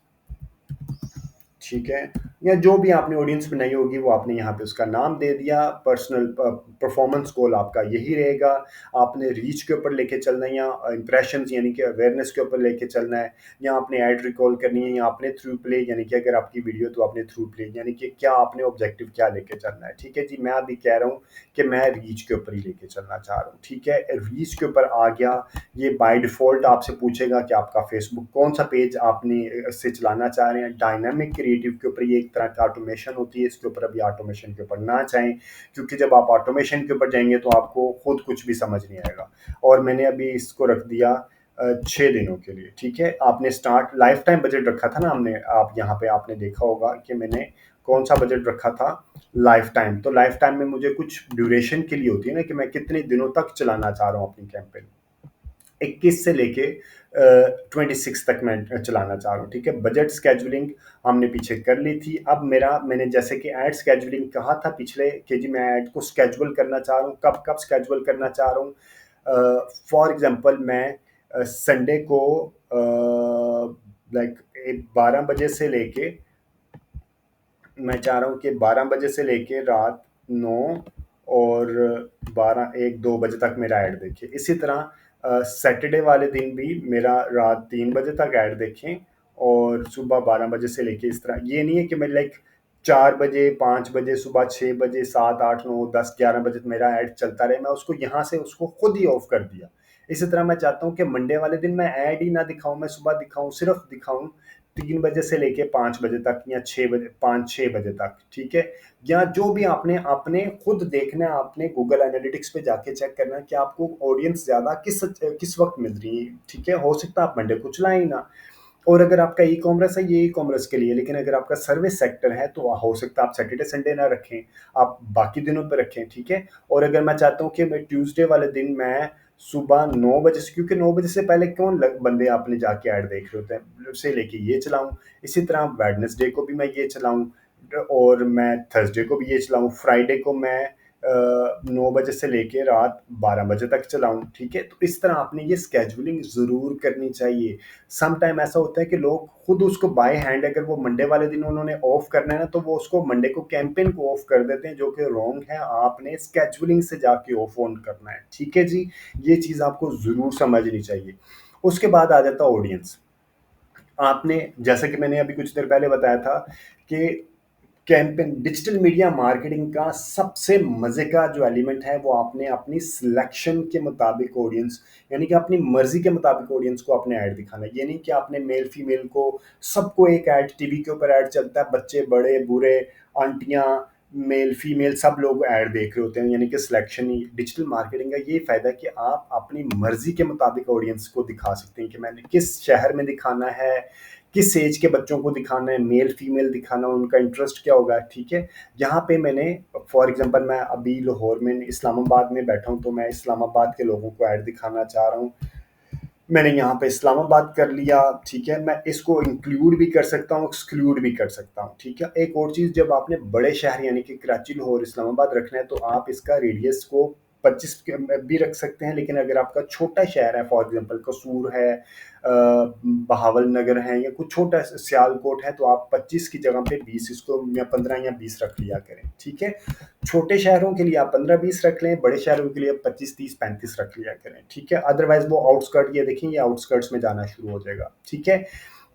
ठीक है? या जो भी आपने ऑडियंस बनाई होगी वो आपने यहाँ पे उसका नाम दे दिया। पर्सनल परफॉर्मेंस गोल आपका यही रहेगा। आपने रीच के ऊपर लेके चलना है या इंप्रेशंस यानी कि अवेयरनेस के ऊपर लेके चलना है, या आपने ऐड रिकॉल करनी है, या आपने थ्रू प्ले यानी कि अगर आपकी वीडियो तो आपने थ्रू प्ले, यानी कि क्या आपने ऑब्जेक्टिव क्या लेके चलना है, ठीक है जी? मैं अभी कह रहा हूँ कि मैं रीच के ऊपर ही लेके चलना चाह रहा हूँ, ठीक है? रीच के ऊपर आ गया। ये बाय डिफ़ॉल्ट आपसे पूछेगा कि आपका फेसबुक कौन सा पेज आपने से चलाना चाह रहे हैं। डायनामिक क्रिएटिव के ऊपर ये एक तरह का ऑटोमेशन होती है, इसके ऊपर अभी ऑटोमेशन के ऊपर ना जाएं, क्योंकि जब आप ऑटोमेशन के ऊपर जाएंगे तो आपको खुद कुछ भी समझ नहीं आएगा। और मैंने अभी इसको रख दिया 6 दिनों के लिए, ठीक है? आपने स्टार्ट लाइफ टाइम बजट रखा था ना हमने, आप यहाँ पे आपने देखा होगा कि मैंने कौन सा बजट रखा था, लाइफ टाइम। तो लाइफ टाइम में मुझे कुछ ड्यूरेशन के लिए होती है ना कि मैं कितने दिनों तक चलाना चाह रहा हूँ अपनी कैंपेन। 21 से लेके 26 तक मैं चलाना चाह रहा हूँ, ठीक है? बजट स्केजुअलिंग हमने पीछे कर ली थी। अब मैंने जैसे कि ऐड स्केजुअलिंग कहा था पिछले कि जी मैं ऐड को स्केजुअल करना चाह रहा हूँ, कब कब स्केजुअल करना चाह रहा हूँ। फॉर एग्जांपल मैं संडे को लाइक 12 बजे से लेके, मैं चाह रहा हूँ कि 12 बजे से लेके रात 9 और 12 1 2 बजे तक मेरा ऐड देखें। इसी तरह सैटरडे वाले दिन भी मेरा रात 3 बजे तक ऐड देखें और सुबह 12 बजे से लेके, इस तरह। ये नहीं है कि मैं लाइक 4 बजे 5 बजे सुबह 6 बजे 7 8 9 10 11 बजे तक मेरा ऐड चलता रहे, मैं उसको यहाँ से उसको खुद ही ऑफ कर दिया। इसी तरह मैं चाहता हूँ कि मंडे वाले दिन मैं ऐड ही ना दिखाऊं, मैं सुबह दिखाऊं, सिर्फ दिखाऊं 3 बजे से लेके 5 बजे तक या 6 बजे 5 6 बजे तक, ठीक है? या जो भी आपने अपने खुद देखना है, आपने गूगल एनालिटिक्स पे जाके चेक करना है कि आपको ऑडियंस ज़्यादा किस वक्त मिल रही है, ठीक है? हो सकता है आप मंडे को चलाएं ही ना। और अगर आपका ई कॉमर्स है, ये ई कॉमर्स के लिए, लेकिन अगर आपका सर्विस सेक्टर है तो हो सकता है आप सैटरडे संडे ना रखें, आप बाकी दिनों पे रखें, ठीक है? और अगर मैं चाहता हूँ कि मैं ट्यूसडे वाले दिन मैं सुबह 9 बजे से, क्योंकि 9 बजे से पहले कौन बंदे आपने जाके ऐड देख रहे होते हैं, से लेके ये चलाऊं। इसी तरह वेडनेसडे को भी मैं ये चलाऊं और मैं थर्सडे को भी ये चलाऊं, फ्राइडे को मैं 9 बजे से लेके रात 12 बजे तक चलाऊँ, ठीक है? तो इस तरह आपने ये शेड्यूलिंग ज़रूर करनी चाहिए। सम टाइम ऐसा होता है कि लोग खुद उसको बाय हैंड, अगर वो मंडे वाले दिन उन्होंने ऑफ करना है ना, तो वो उसको मंडे को कैंपेन को ऑफ कर देते हैं, जो कि रॉन्ग है। आपने शेड्यूलिंग से जाके ऑफ ऑन करना है, ठीक है जी? ये चीज़ आपको ज़रूर समझनी चाहिए। उसके बाद आ जाता है ऑडियंस। आपने, जैसा कि मैंने अभी कुछ देर पहले बताया था कि कैंपेन डिजिटल मीडिया मार्केटिंग का सबसे मजे का जो एलिमेंट है, वो आपने अपनी सिलेक्शन के मुताबिक ऑडियंस, यानी कि अपनी मर्जी के मुताबिक ऑडियंस को अपने ऐड दिखाना है। ये नहीं कि आपने मेल फीमेल को सबको एक ऐड, टीवी के ऊपर ऐड चलता है, बच्चे बड़े बूढ़े आंटियां मेल फीमेल सब लोग ऐड देख रहे होते हैं, यानी कि सिलेक्शन ही डिजिटल मार्केटिंग का ये फायदा है कि आप अपनी मर्जी के मुताबिक ऑडियंस को दिखा सकते हैं कि मैंने किस शहर में दिखाना है, किस एज के बच्चों को दिखाना है, मेल फीमेल दिखाना, उनका इंटरेस्ट क्या होगा, ठीक है? यहाँ पे मैंने, फॉर एग्जांपल मैं अभी लाहौर में इस्लामाबाद में बैठा हूँ, तो मैं इस्लामाबाद के लोगों को ऐड दिखाना चाह रहा हूँ। मैंने यहाँ पे इस्लामाबाद कर लिया, ठीक है? मैं इसको इंक्लूड भी कर सकता हूँ, एक्सक्लूड भी कर सकता हूँ, ठीक है? एक और चीज़, जब आपने बड़े शहर यानी कि कराची, लाहौर, इस्लामाबाद रखना है, तो आप इसका रेडियस को 25 भी रख सकते हैं। लेकिन अगर आपका छोटा शहर है, फॉर एग्जांपल कसूर है, बहावल नगर है, या कुछ छोटा सियालकोट है, तो आप 25 की जगह पे 20 इसको, या 15 या 20 रख लिया करें, ठीक है? छोटे शहरों के लिए आप 15-20 रख लें, बड़े शहरों के लिए 25-30-35 रख लिया करें, ठीक है? अदरवाइज वो आउटस्कर्ट, ये देखिए, ये आउटस्कर्ट्स में जाना शुरू हो जाएगा, ठीक है?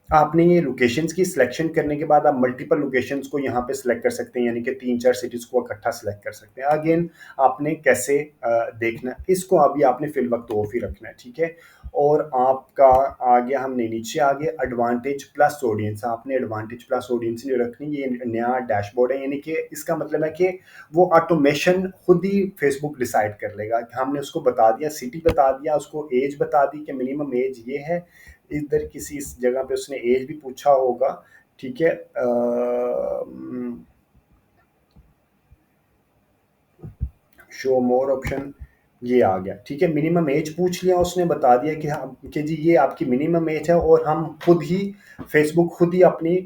आपने ये लोकेशंस की सिलेक्शन करने के बाद आप मल्टीपल लोकेशंस को यहाँ पे सिलेक्ट कर सकते हैं, यानी कि 3-4 सिटीज़ को इकट्ठा सिलेक्ट कर सकते हैं। अगेन आपने कैसे देखना है, इसको अभी आपने फिल वक्त ऑफ ही रखना है, ठीक है? और आपका आ गया, हमने नीचे आ गए एडवांटेज प्लस ऑडियंस। आपने एडवांटेज प्लस ऑडियंस नहीं रखनी, ये नया डैशबोर्ड है, यानी कि इसका मतलब है कि वो ऑटोमेशन खुद ही फेसबुक डिसाइड कर लेगा। हमने उसको बता दिया, सिटी बता दिया, उसको एज बता दी कि मिनिमम एज ये है, इधर किसी इस जगह पे उसने एज भी पूछा होगा, ठीक है? शो मोर ऑप्शन, ये आ गया, ठीक है? मिनिमम एज पूछ लिया उसने, बता दिया कि हाँ कि जी ये आपकी मिनिमम एज है, और हम खुद ही, फेसबुक खुद ही अपनी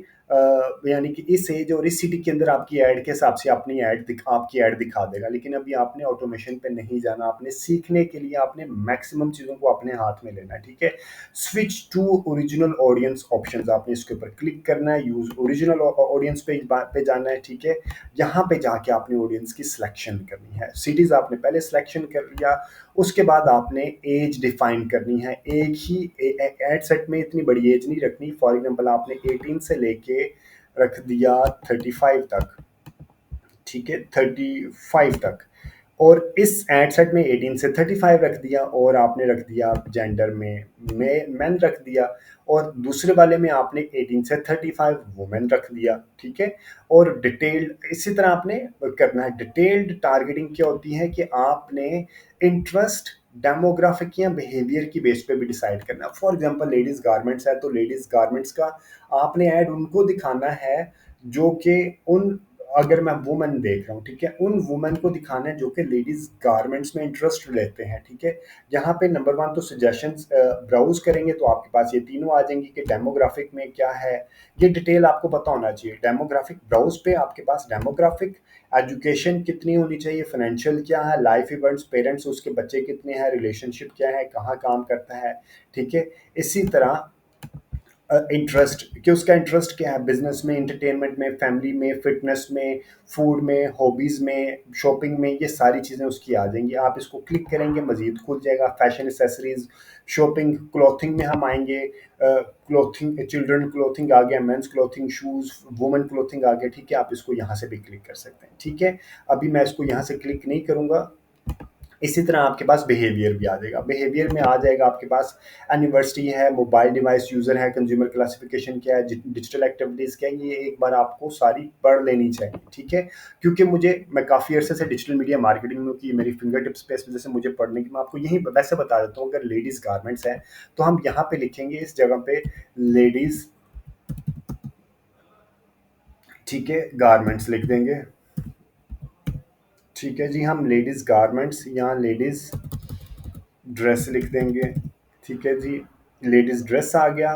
यानी कि इस एज और इस सिटी के अंदर आपकी ऐड के हिसाब से अपनी आपकी ऐड दिखा देगा। लेकिन अभी आपने ऑटोमेशन पे नहीं जाना, आपने सीखने के लिए आपने मैक्सिमम चीज़ों को अपने हाथ में लेना है, ठीक है? Switch to original audience options, आपने इसके ऊपर क्लिक करना है, यूज ओरिजिनल ऑडियंस पे जाना है, ठीक है? यहाँ पे जाके आपने ऑडियंस की सिलेक्शन करनी है। सिटीज आपने पहले सिलेक्शन कर लिया, उसके बाद आपने एज डिफाइन करनी है। एक ही एड सेट में इतनी बड़ी एज नहीं रखनी। फॉर एग्जांपल आपने 18 से लेके रख दिया 35 तक, ठीक है? 35 तक, और इस एड सेट में 18 से 35 रख दिया, और आपने रख दिया जेंडर में मैन रख दिया, और दूसरे वाले में आपने 18 से 35 वुमेन रख दिया, ठीक है? और डिटेल्ड इसी तरह आपने करना है। डिटेल्ड टारगेटिंग क्या होती है कि आपने इंटरेस्ट, डेमोग्राफिक या बिहेवियर की बेस पे भी डिसाइड करना है। फॉर एग्जांपल लेडीज गारमेंट्स है, तो लेडीज गारमेंट्स का आपने ऐड उनको दिखाना है जो कि उन, अगर मैं वुमेन देख रहा हूँ, ठीक है, उन वुमेन को दिखाना है जो कि लेडीज गारमेंट्स में इंटरेस्ट लेते हैं, ठीक है? यहाँ पे नंबर वन तो सजेशंस ब्राउज करेंगे तो आपके पास ये तीनों आ जाएंगी कि डेमोग्राफिक में क्या है, ये डिटेल आपको पता होना चाहिए। डेमोग्राफिक ब्राउज पे आपके पास डेमोग्राफिक, एजुकेशन कितनी होनी चाहिए, फाइनेंशियल क्या है, लाइफ इवेंट्स, पेरेंट्स उसके बच्चे कितने हैं, रिलेशनशिप क्या है, कहाँ काम करता है, ठीक है? इसी तरह इंटरेस्ट, कि उसका इंटरेस्ट क्या है, बिजनेस में, एंटरटेनमेंट में, फैमिली में, फिटनेस में, फूड में, हॉबीज़ में, शॉपिंग में, ये सारी चीज़ें उसकी आ जाएंगी। आप इसको क्लिक करेंगे, मजीद खुल जाएगा। फैशन, एसेसरीज, शॉपिंग, क्लॉथिंग में हम आएंगे, क्लॉथिंग, चिल्ड्रन क्लॉथिंग आ गया, men's clothing, shoes, women clothing आ गया, ठीक है? आप इसको यहाँ से भी क्लिक कर सकते हैं, ठीक है? अभी मैं इसको यहाँ से क्लिक नहीं करूँगा। इसी तरह आपके पास बिहेवियर भी आ जाएगा। बिहेवियर में आ जाएगा आपके पास एनिवर्सिटी है, मोबाइल डिवाइस यूज़र है, कंज्यूमर क्लासिफिकेशन क्या है, डिजिटल एक्टिविटीज़ क्या है, ये एक बार आपको सारी पढ़ लेनी चाहिए, ठीक है? क्योंकि मैं काफ़ी अरसे से डिजिटल मीडिया मार्केटिंग में की, मेरी फिंगर टिप्स पे, इस वजह से मुझे पढ़ने की, मैं आपको यही वैसे बता देता हूँ। अगर लेडीज़ गारमेंट्स हैं तो हम यहाँ पे लिखेंगे, इस जगह पे लेडीज़, ठीक है, गारमेंट्स लिख देंगे, ठीक है जी? हम लेडीज़ गारमेंट्स, यहाँ लेडीज़ ड्रेस लिख देंगे, ठीक है जी? लेडीज़ ड्रेस आ गया।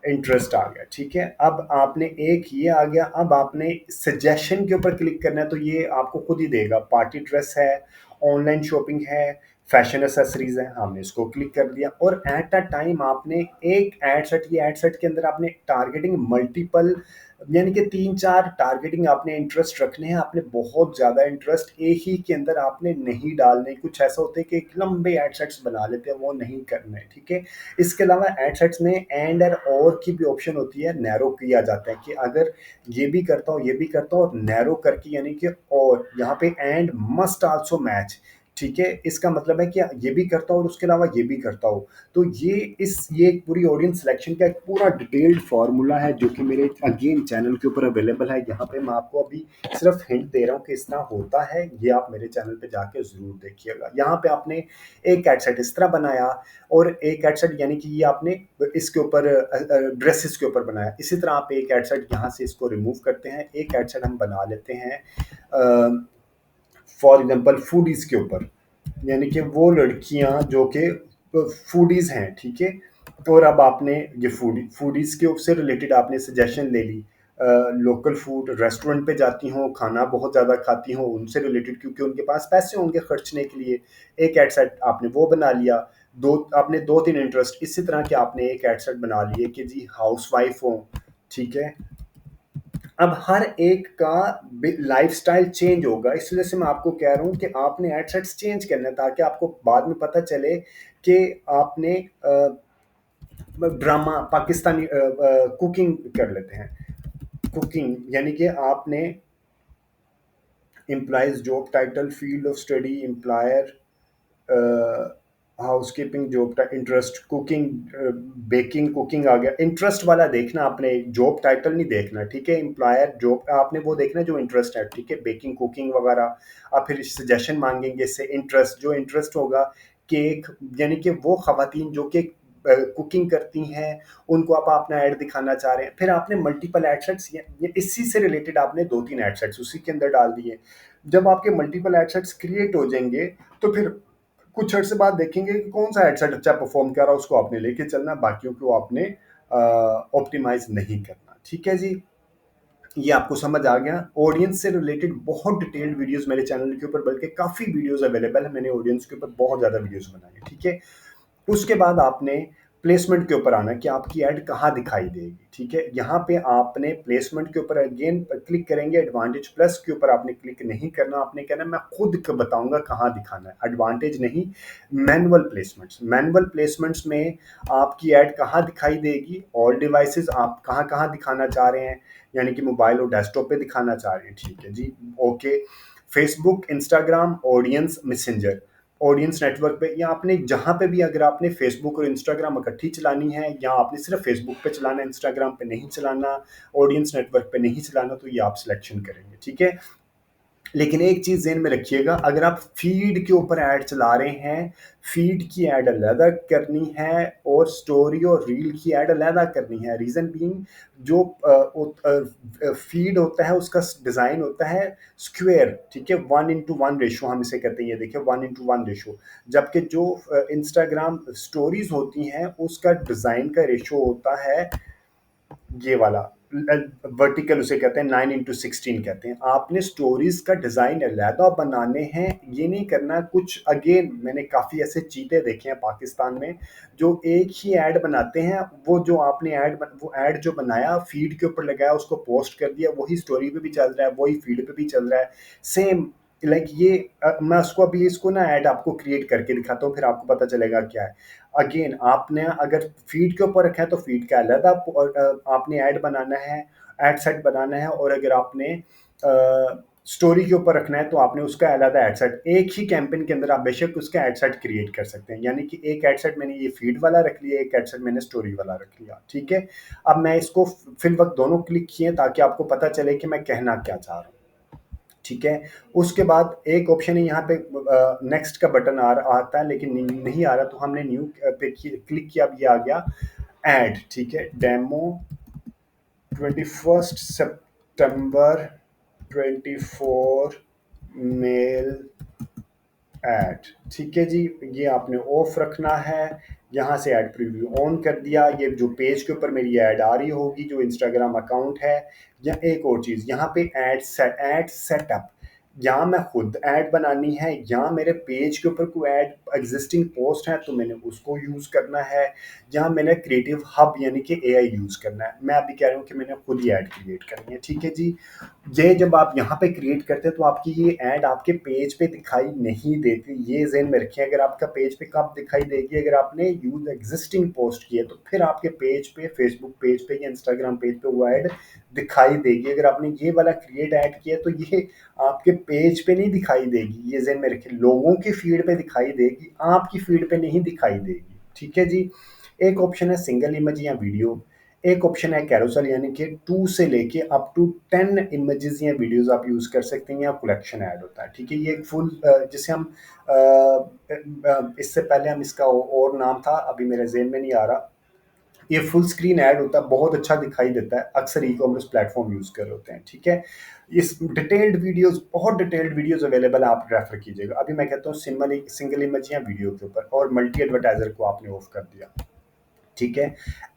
इंटरेस्ट आ गया, ठीक है। अब आपने एक ये आ गया, अब आपने सजेशन के ऊपर क्लिक करना है, तो ये आपको खुद ही देगा। पार्टी ड्रेस है, ऑनलाइन शॉपिंग है, फैशन एसेसरीज है, हमने इसको क्लिक कर दिया। और एट अ टाइम आपने एक एड सेट, ये एड सेट के अंदर आपने टारगेटिंग मल्टीपल, यानी कि 3-4 टारगेटिंग आपने इंटरेस्ट रखने हैं। आपने बहुत ज़्यादा इंटरेस्ट एक ही के अंदर आपने नहीं डालने। कुछ ऐसा होता है कि एक लंबे एड सेट्स बना लेते हैं, वो नहीं करना है, ठीक है। इसके अलावा एड सेट्स में एंड और की भी ऑप्शन होती है, नैरो किया जाता है कि अगर ये भी करता हूँ, ये भी करता हूँ, और नैरो करके, यानी कि और यहाँ पे एंड मस्ट आल्सो मैच, ठीक है। इसका मतलब है कि ये भी करता हूँ और उसके अलावा ये भी करता हूँ। तो ये एक पूरी ऑडियंस सिलेक्शन का एक पूरा डिटेल्ड फार्मूला है, जो कि मेरे अगेन चैनल के ऊपर अवेलेबल है। यहाँ पे मैं आपको अभी सिर्फ हिंट दे रहा हूँ कि इस तरह होता है। ये आप मेरे चैनल पे जाके जरूर देखिएगा। यहाँ पे आपने एक एड सेट इस तरह बनाया, और एक एड सेट यानी कि ये आपने इसके ऊपर ड्रेसेस के ऊपर बनाया। इसी तरह आप एक एड सेट यहाँ से इसको रिमूव करते हैं। एक एड सेट हम बना लेते हैं फॉर एग्जांपल फूडीज के ऊपर, यानी कि वो लड़कियां जो कि फूडीज हैं, ठीक है। और अब आपने ये फूडीज के उससे रिलेटेड आपने सजेशन ले ली। लोकल फूड, रेस्टोरेंट पे जाती हों, खाना बहुत ज़्यादा खाती हों, उनसे रिलेटेड, क्योंकि उनके पास पैसे होंगे खर्चने के लिए। एक एड सेट आपने वो बना लिया। दो आपने 2-3 इंटरेस्ट इसी तरह के आपने एक एड सेट बना लिए कि जी हाउस वाइफ हो, ठीक है। अब हर एक का लाइफस्टाइल चेंज होगा, इस वजह से मैं आपको कह रहा हूँ कि आपने एडसेट्स चेंज करना है, ताकि आपको बाद में पता चले कि आपने ड्रामा पाकिस्तानी कुकिंग कर लेते हैं। कुकिंग यानी कि आपने employees job title, field of study employer, housekeeping job interest, cooking, baking, cooking आ गया। इंटरेस्ट वाला देखना आपने, जॉब टाइटल नहीं देखना, ठीक है। एम्प्लॉयर जॉब आपने वो देखना जो इंटरेस्ट है, ठीक है, बेकिंग, कुकिंग वगैरह। आप फिर सजेशन मांगेंगे इससे इंटरेस्ट, जो इंटरेस्ट होगा केक, यानी कि वो खवातीन जो कि कुकिंग करती हैं, उनको आप अपना ऐड दिखाना चाह रहे हैं। फिर आपने मल्टीपल एड सेट्स, इसी से रिलेटेड आपने 2-3 एड सेट्स उसी के अंदर डाल दिए। जब आपके मल्टीपल एड सेट्स क्रिएट हो जाएंगे, तो फिर कुछ अर्से बाद देखेंगे कि कौन सा हेडसेट अच्छा परफॉर्म कर रहा है, उसको आपने लेके चलना, बाकियों को आपने ऑप्टिमाइज नहीं करना, ठीक है जी। ये आपको समझ आ गया। ऑडियंस से रिलेटेड बहुत डिटेल्ड वीडियोस मेरे चैनल के ऊपर, बल्कि काफ़ी वीडियोस अवेलेबल है, मैंने ऑडियंस के ऊपर बहुत ज़्यादा वीडियोस बनाए हैं, ठीक है। उसके बाद आपने प्लेसमेंट के ऊपर आना कि आपकी ऐड कहाँ दिखाई देगी, ठीक है। यहाँ पे आपने प्लेसमेंट के ऊपर अगेन क्लिक करेंगे। एडवांटेज प्लस के ऊपर आपने क्लिक नहीं करना, आपने कहना मैं खुद बताऊंगा कहाँ दिखाना है, एडवांटेज नहीं। मैनुअल प्लेसमेंट्स में आपकी ऐड कहाँ दिखाई देगी, ऑल डिवाइसेस आप कहाँ कहाँ दिखाना चाह रहे हैं, यानी कि मोबाइल और डेस्कटॉप पे दिखाना चाह रहे हैं, ठीक है जी, okay. Facebook, Instagram, audience, Messenger, audience network पे, या आपने जहाँ पे भी, अगर आपने फेसबुक और इंस्टाग्राम इकट्ठी चलानी है, या आपने सिर्फ फेसबुक पे चलाना है, इंस्टाग्राम पे नहीं चलाना, ऑडियंस नेटवर्क पे नहीं चलाना, तो ये आप सिलेक्शन करेंगे, ठीक है। लेकिन एक चीज़ ज़हन में रखिएगा, अगर आप फीड के ऊपर ऐड चला रहे हैं, फीड की ऐड अलग करनी है और स्टोरी और रील की ऐड अलग करनी है। रीज़न बीइंग, जो फीड होता है उसका डिज़ाइन होता है स्क्वायर, ठीक है, 1:1 रेशो हम इसे कहते हैं। ये देखिए 1:1 रेशो। जबकि जो इंस्टाग्राम स्टोरीज होती हैं उसका डिज़ाइन का रेशो होता है ये वाला, वर्टिकल उसे कहते हैं, 9:16 कहते हैं। आपने स्टोरीज का डिजाइन अलहदा बनाने हैं, ये नहीं करना कुछ। अगेन मैंने काफी ऐसे चीते देखे हैं पाकिस्तान में, जो एक ही ऐड बनाते हैं। वो जो आपने वो ऐड जो बनाया फीड के ऊपर लगाया, उसको पोस्ट कर दिया, वही स्टोरी पे भी चल रहा है, वही फीड पे भी चल रहा है, सेम। लाइक ये मैं उसको अभी इसको ना ऐड आपको क्रिएट करके दिखाता हूँ, फिर आपको पता चलेगा क्या है। अगेन आपने अगर फीड के ऊपर रखा है तो फीड का अलग आपने ऐड बनाना है, ऐड सेट बनाना है। और अगर आपने स्टोरी के ऊपर रखना है तो आपने उसका अलग ऐड सेट, एक ही कैंपेन के अंदर आप बेशक उसका ऐड सेट क्रिएट कर सकते हैं। यानी कि एक ऐड सेट मैंने ये फीड वाला रख लिया, एक ऐड सेट मैंने स्टोरी वाला रख लिया, ठीक है। अब मैं इसको फिल वक्त दोनों क्लिक किए ताकि आपको पता चले कि मैं कहना क्या चाह रहा हूँ, ठीक है। उसके बाद एक ऑप्शन है यहाँ पे, नेक्स्ट का बटन आता है, लेकिन नहीं आ रहा, तो हमने न्यू पे क्लिक किया, अब ये आ गया ऐड, ठीक है। डेमो 21 सितंबर 24 मेल ऐड, ठीक है जी, ये आपने ऑफ रखना है। यहाँ से ऐड प्रीव्यू ऑन कर दिया। ये जो पेज के ऊपर मेरी ऐड आ रही होगी जो इंस्टाग्राम अकाउंट है। या एक और चीज़ यहाँ पे ऐड सेटअप, यहाँ मैं खुद ऐड बनानी है या मेरे पेज के ऊपर कोई ऐड एग्जिस्टिंग पोस्ट है तो मैंने उसको यूज़ करना है, या मैंने क्रिएटिव हब यानी कि एआई यूज़ करना है। मैं अभी कह रहा हूँ कि मैंने खुद ही ऐड क्रिएट करनी है, ठीक है जी। ये जब आप यहाँ पे क्रिएट करते हैं तो आपकी ये ऐड आपके पेज पे दिखाई नहीं देती। ये ज़हन में रखें, अगर आपका पेज पे कब दिखाई देगी, अगर आपने यूज एग्जिस्टिंग पोस्ट किया तो फिर आपके पेज पे, फेसबुक पेज पे या इंस्टाग्राम पेज पे वो ऐड दिखाई देगी। अगर आपने ये वाला क्रिएट ऐड किया तो ये आपके पेज पे नहीं दिखाई देगी, ये ज़हन में रखें। लोगों की फीड पे दिखाई देगी, आपकी फीड पे नहीं दिखाई देगी, ठीक है जी। एक ऑप्शन है सिंगल इमेज या वीडियो, एक ऑप्शन है कैरोसेल यानी कि 2 से लेके अप टू 10 इमेजेस या वीडियोस आप यूज़ कर सकते हैं, या कलेक्शन ऐड होता है, ठीक है। ये एक फुल जिसे हम इससे पहले हम इसका और नाम था, अभी मेरे ज़हन में नहीं आ रहा। ये फुल स्क्रीन ऐड होता है, बहुत अच्छा दिखाई देता है, अक्सर ई कॉमर्स प्लेटफॉर्म यूज़ कर रहे होते हैं, ठीक है। इस डिटेल्ड वीडियोस, बहुत डिटेल्ड वीडियोस अवेलेबल है, आप रेफर कीजिएगा। अभी मैं कहता हूँ सिंगल इमेज या वीडियो के ऊपर, और मल्टी एडवर्टाइजर को आपने ऑफ कर दिया, ठीक है।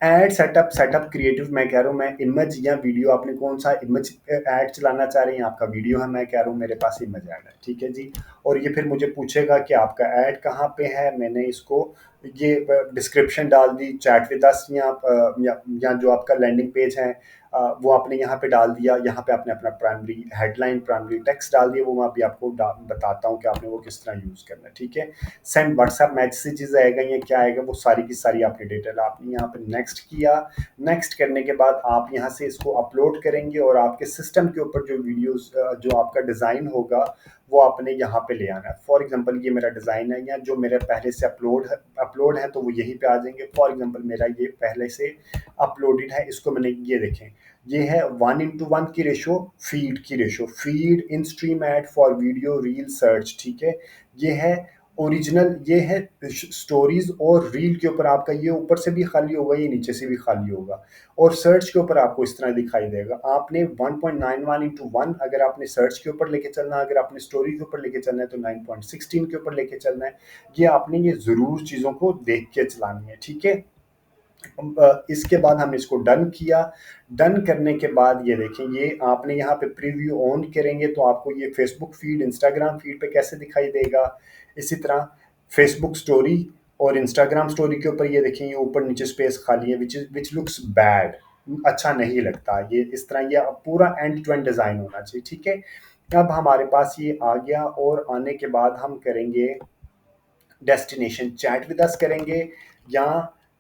एड सेटअप क्रिएटिव, मैं कह रहा हूँ मैं इमेज या वीडियो, आपने कौन सा इमेज ऐड चलाना चाह रहे हैं, आपका वीडियो है, मैं कह रहा हूँ मेरे पास इमेज ऐड है, ठीक है जी। और ये फिर मुझे पूछेगा कि आपका ऐड कहाँ पे है, मैंने इसको ये डिस्क्रिप्शन डाल दी, चैट विद अस या जो आपका लैंडिंग पेज है वो आपने यहाँ पे डाल दिया। यहाँ पे आपने अपना प्राइमरी हेडलाइन, प्राइमरी टेक्स्ट डाल दिया, वो मैं अभी आपको बताता हूँ कि आपने वो किस तरह यूज़ करना है, ठीक है। सेंड व्हाट्सएप मैसेजेस आएगा या क्या आएगा, वो सारी की सारी आपकी डिटेल आपने यहाँ पे नेक्स्ट किया। नेक्स्ट करने के बाद आप यहाँ से इसको अपलोड करेंगे, और आपके सिस्टम के ऊपर जो वीडियोस जो आपका डिज़ाइन होगा वो आपने यहाँ पे ले आना है। फॉर एग्जांपल ये मेरा डिज़ाइन है, या जो मेरे पहले से अपलोड है तो वो यहीं पे आ जाएंगे। फॉर एग्जांपल मेरा ये पहले से अपलोडेड है, इसको मैंने, ये देखें, ये है 1:1 की रेशो, फीड की ratio, feed in stream add for video reel search, ठीक है। ये है ओरिजिनल, ये है स्टोरीज और रील के ऊपर आपका, ये ऊपर से भी खाली होगा, ये नीचे से भी खाली होगा, और सर्च के ऊपर आपको इस तरह दिखाई देगा। आपने 1.91:1 अगर आपने सर्च के ऊपर लेके चलना है, अगर आपने स्टोरी के ऊपर लेके चलना है तो 9.16 के ऊपर लेके चलना है। ये आपने ये ज़रूर चीज़ों को देख के चलानी है, ठीक है। इसके बाद हमने इसको डन किया। डन करने के बाद ये देखें, ये आपने यहाँ पे प्रीव्यू ऑन करेंगे तो आपको ये फेसबुक फीड, इंस्टाग्राम फीड पे कैसे दिखाई देगा। इसी तरह फेसबुक स्टोरी और इंस्टाग्राम स्टोरी के ऊपर ये देखें, ये ऊपर नीचे स्पेस खाली है, विच लुक्स बैड, अच्छा नहीं लगता। ये इस तरह ये पूरा एंड टू एंड डिज़ाइन होना चाहिए, ठीक है। अब हमारे पास ये आ गया, और आने के बाद हम करेंगे डेस्टिनेशन चैट विद अस करेंगे, या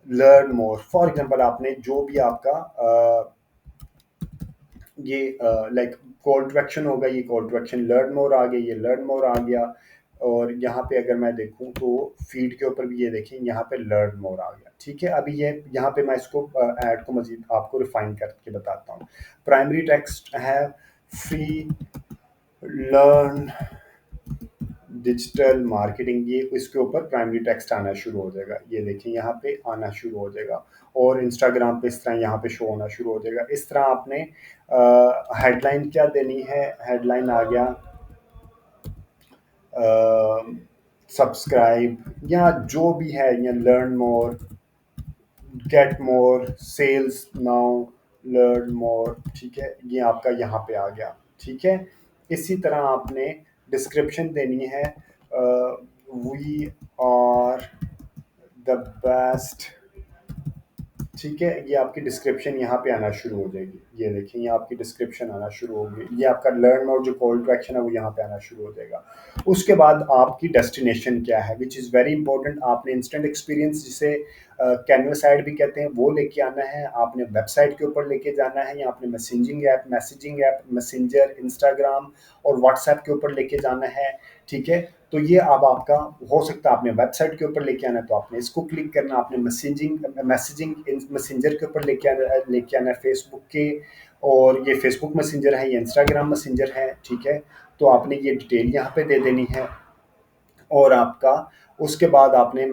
लर्न मोर। फॉर एग्जांपल आपने जो भी आपका ये लाइक कॉल टू एक्शन होगा, ये call to action learn more आ गया, ये लर्न मोर आ गया। और यहाँ पे अगर मैं देखूँ तो फीड के ऊपर भी ये देखें, यहाँ पे लर्न मोर आ गया, ठीक है। अभी ये यहाँ पे मैं इसको ऐड को मजीद आपको रिफाइन करके बताता हूँ। प्राइमरी टेक्स्ट है फ्री लर्न डिजिटल मार्केटिंग, ये इसके ऊपर प्राइमरी टेक्स्ट आना शुरू हो जाएगा, ये देखिए यहाँ पे आना शुरू हो जाएगा। और इंस्टाग्राम पे इस तरह यहाँ पे शो होना शुरू हो जाएगा। इस तरह आपने हेडलाइन क्या देनी है, हेडलाइन आ गया सब्सक्राइब, या जो भी है, या learn more, get more, sales now, learn more, ठीक है। ये आपका यहाँ पे आ गया, ठीक है। इसी तरह आपने डिस्क्रिप्शन देनी है, वी आर द बेस्ट, ठीक है। ये आपकी डिस्क्रिप्शन यहाँ पे आना शुरू हो जाएगी, ये देखिए ये आपकी डिस्क्रिप्शन आना शुरू होगी। ये आपका लर्न और जो कॉल टू एक्शन है वो यहाँ पे आना शुरू हो जाएगा। उसके बाद आपकी डेस्टिनेशन क्या है, विच इज़ वेरी इंपॉर्टेंट। आपने इंस्टेंट एक्सपीरियंस, जिसे कैनवस साइट भी कहते हैं, वो लेके आना है। आपने वेबसाइट के ऊपर लेके जाना है, या आपने मैसेजिंग ऐप मैसेंजर, इंस्टाग्राम और व्हाट्सएप के ऊपर लेके जाना है, ठीक है। तो ये अब आपका हो सकता है, आपने वेबसाइट के ऊपर लेके आना है तो आपने इसको क्लिक करना, आपने मैसेजिंग मैसेंजर के ऊपर लेके आना है फेसबुक के, और ये फेसबुक मैसेंजर है, ये इंस्टाग्राम मैसेंजर है, ठीक है। तो आपने ये डिटेल यहाँ पे दे देनी है। और आपका उसके बाद आपने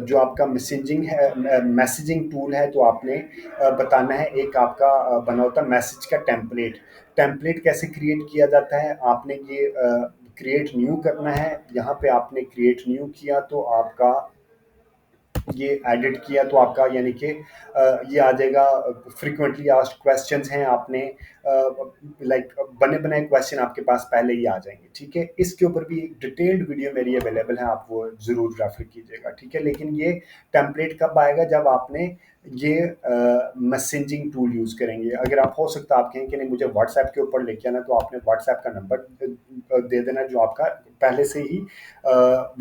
जो आपका मैसेजिंग टूल है, तो आपने बताना है, एक आपका बना होता है मैसेज का टेम्पलेट। टेम्पलेट कैसे क्रिएट किया जाता है, आपने ये क्रिएट न्यू करना है। यहाँ पे आपने क्रिएट न्यू किया तो आपका ये एडिट किया तो आपका यानी कि ये आ जाएगा फ्रीक्वेंटली आस्क्ड क्वेश्चंस हैं, आपने लाइक बने बनाए क्वेश्चन आपके पास पहले ही आ जाएंगे। ठीक है, इसके ऊपर भी एक डिटेल्ड वीडियो मेरी अवेलेबल है, आप वो ज़रूर रेफर कीजिएगा। ठीक है, लेकिन ये टेम्पलेट कब आएगा, जब आपने ये मैसेजिंग टूल यूज़ करेंगे। अगर आप हो सकता है आप कहें कि नहीं मुझे व्हाट्सएप के ऊपर लेके आना, तो आपने व्हाट्सएप का नंबर दे देना जो आपका पहले से ही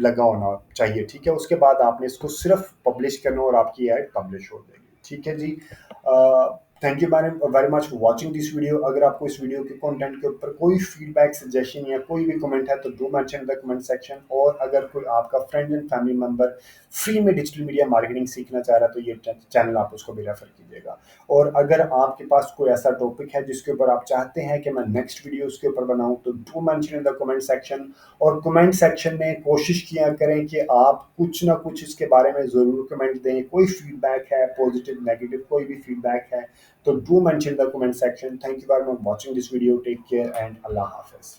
लगा होना चाहिए। ठीक है, उसके बाद आपने इसको सिर्फ पब्लिश करना और आपकी ऐड पब्लिश हो जाएगी। ठीक है जी, thank you very much for watching this video. अगर आपको इस वीडियो के कंटेंट के ऊपर कोई फीडबैक, सजेशन या कोई भी कमेंट है तो do mention the comment section. और अगर कोई आपका friend and family member free में डिजिटल मीडिया मार्केटिंग सीखना चाह रहा है तो ये चैनल आप उसको भी रेफर कीजिएगा। और अगर आपके पास कोई ऐसा टॉपिक है जिसके ऊपर आप चाहते हैं कि मैं नेक्स्ट वीडियो उसके ऊपर बनाऊं तो do mention in the comment section. और कमेंट सेक्शन में कोशिश किया करें कि आप कुछ ना कुछ इसके बारे में ज़रूर कमेंट दें। कोई फीडबैक है, पॉजिटिव नेगेटिव कोई भी फीडबैक है तो do mention the comment section. Thank you very much watching this video, take care and अल्लाह हाफिज।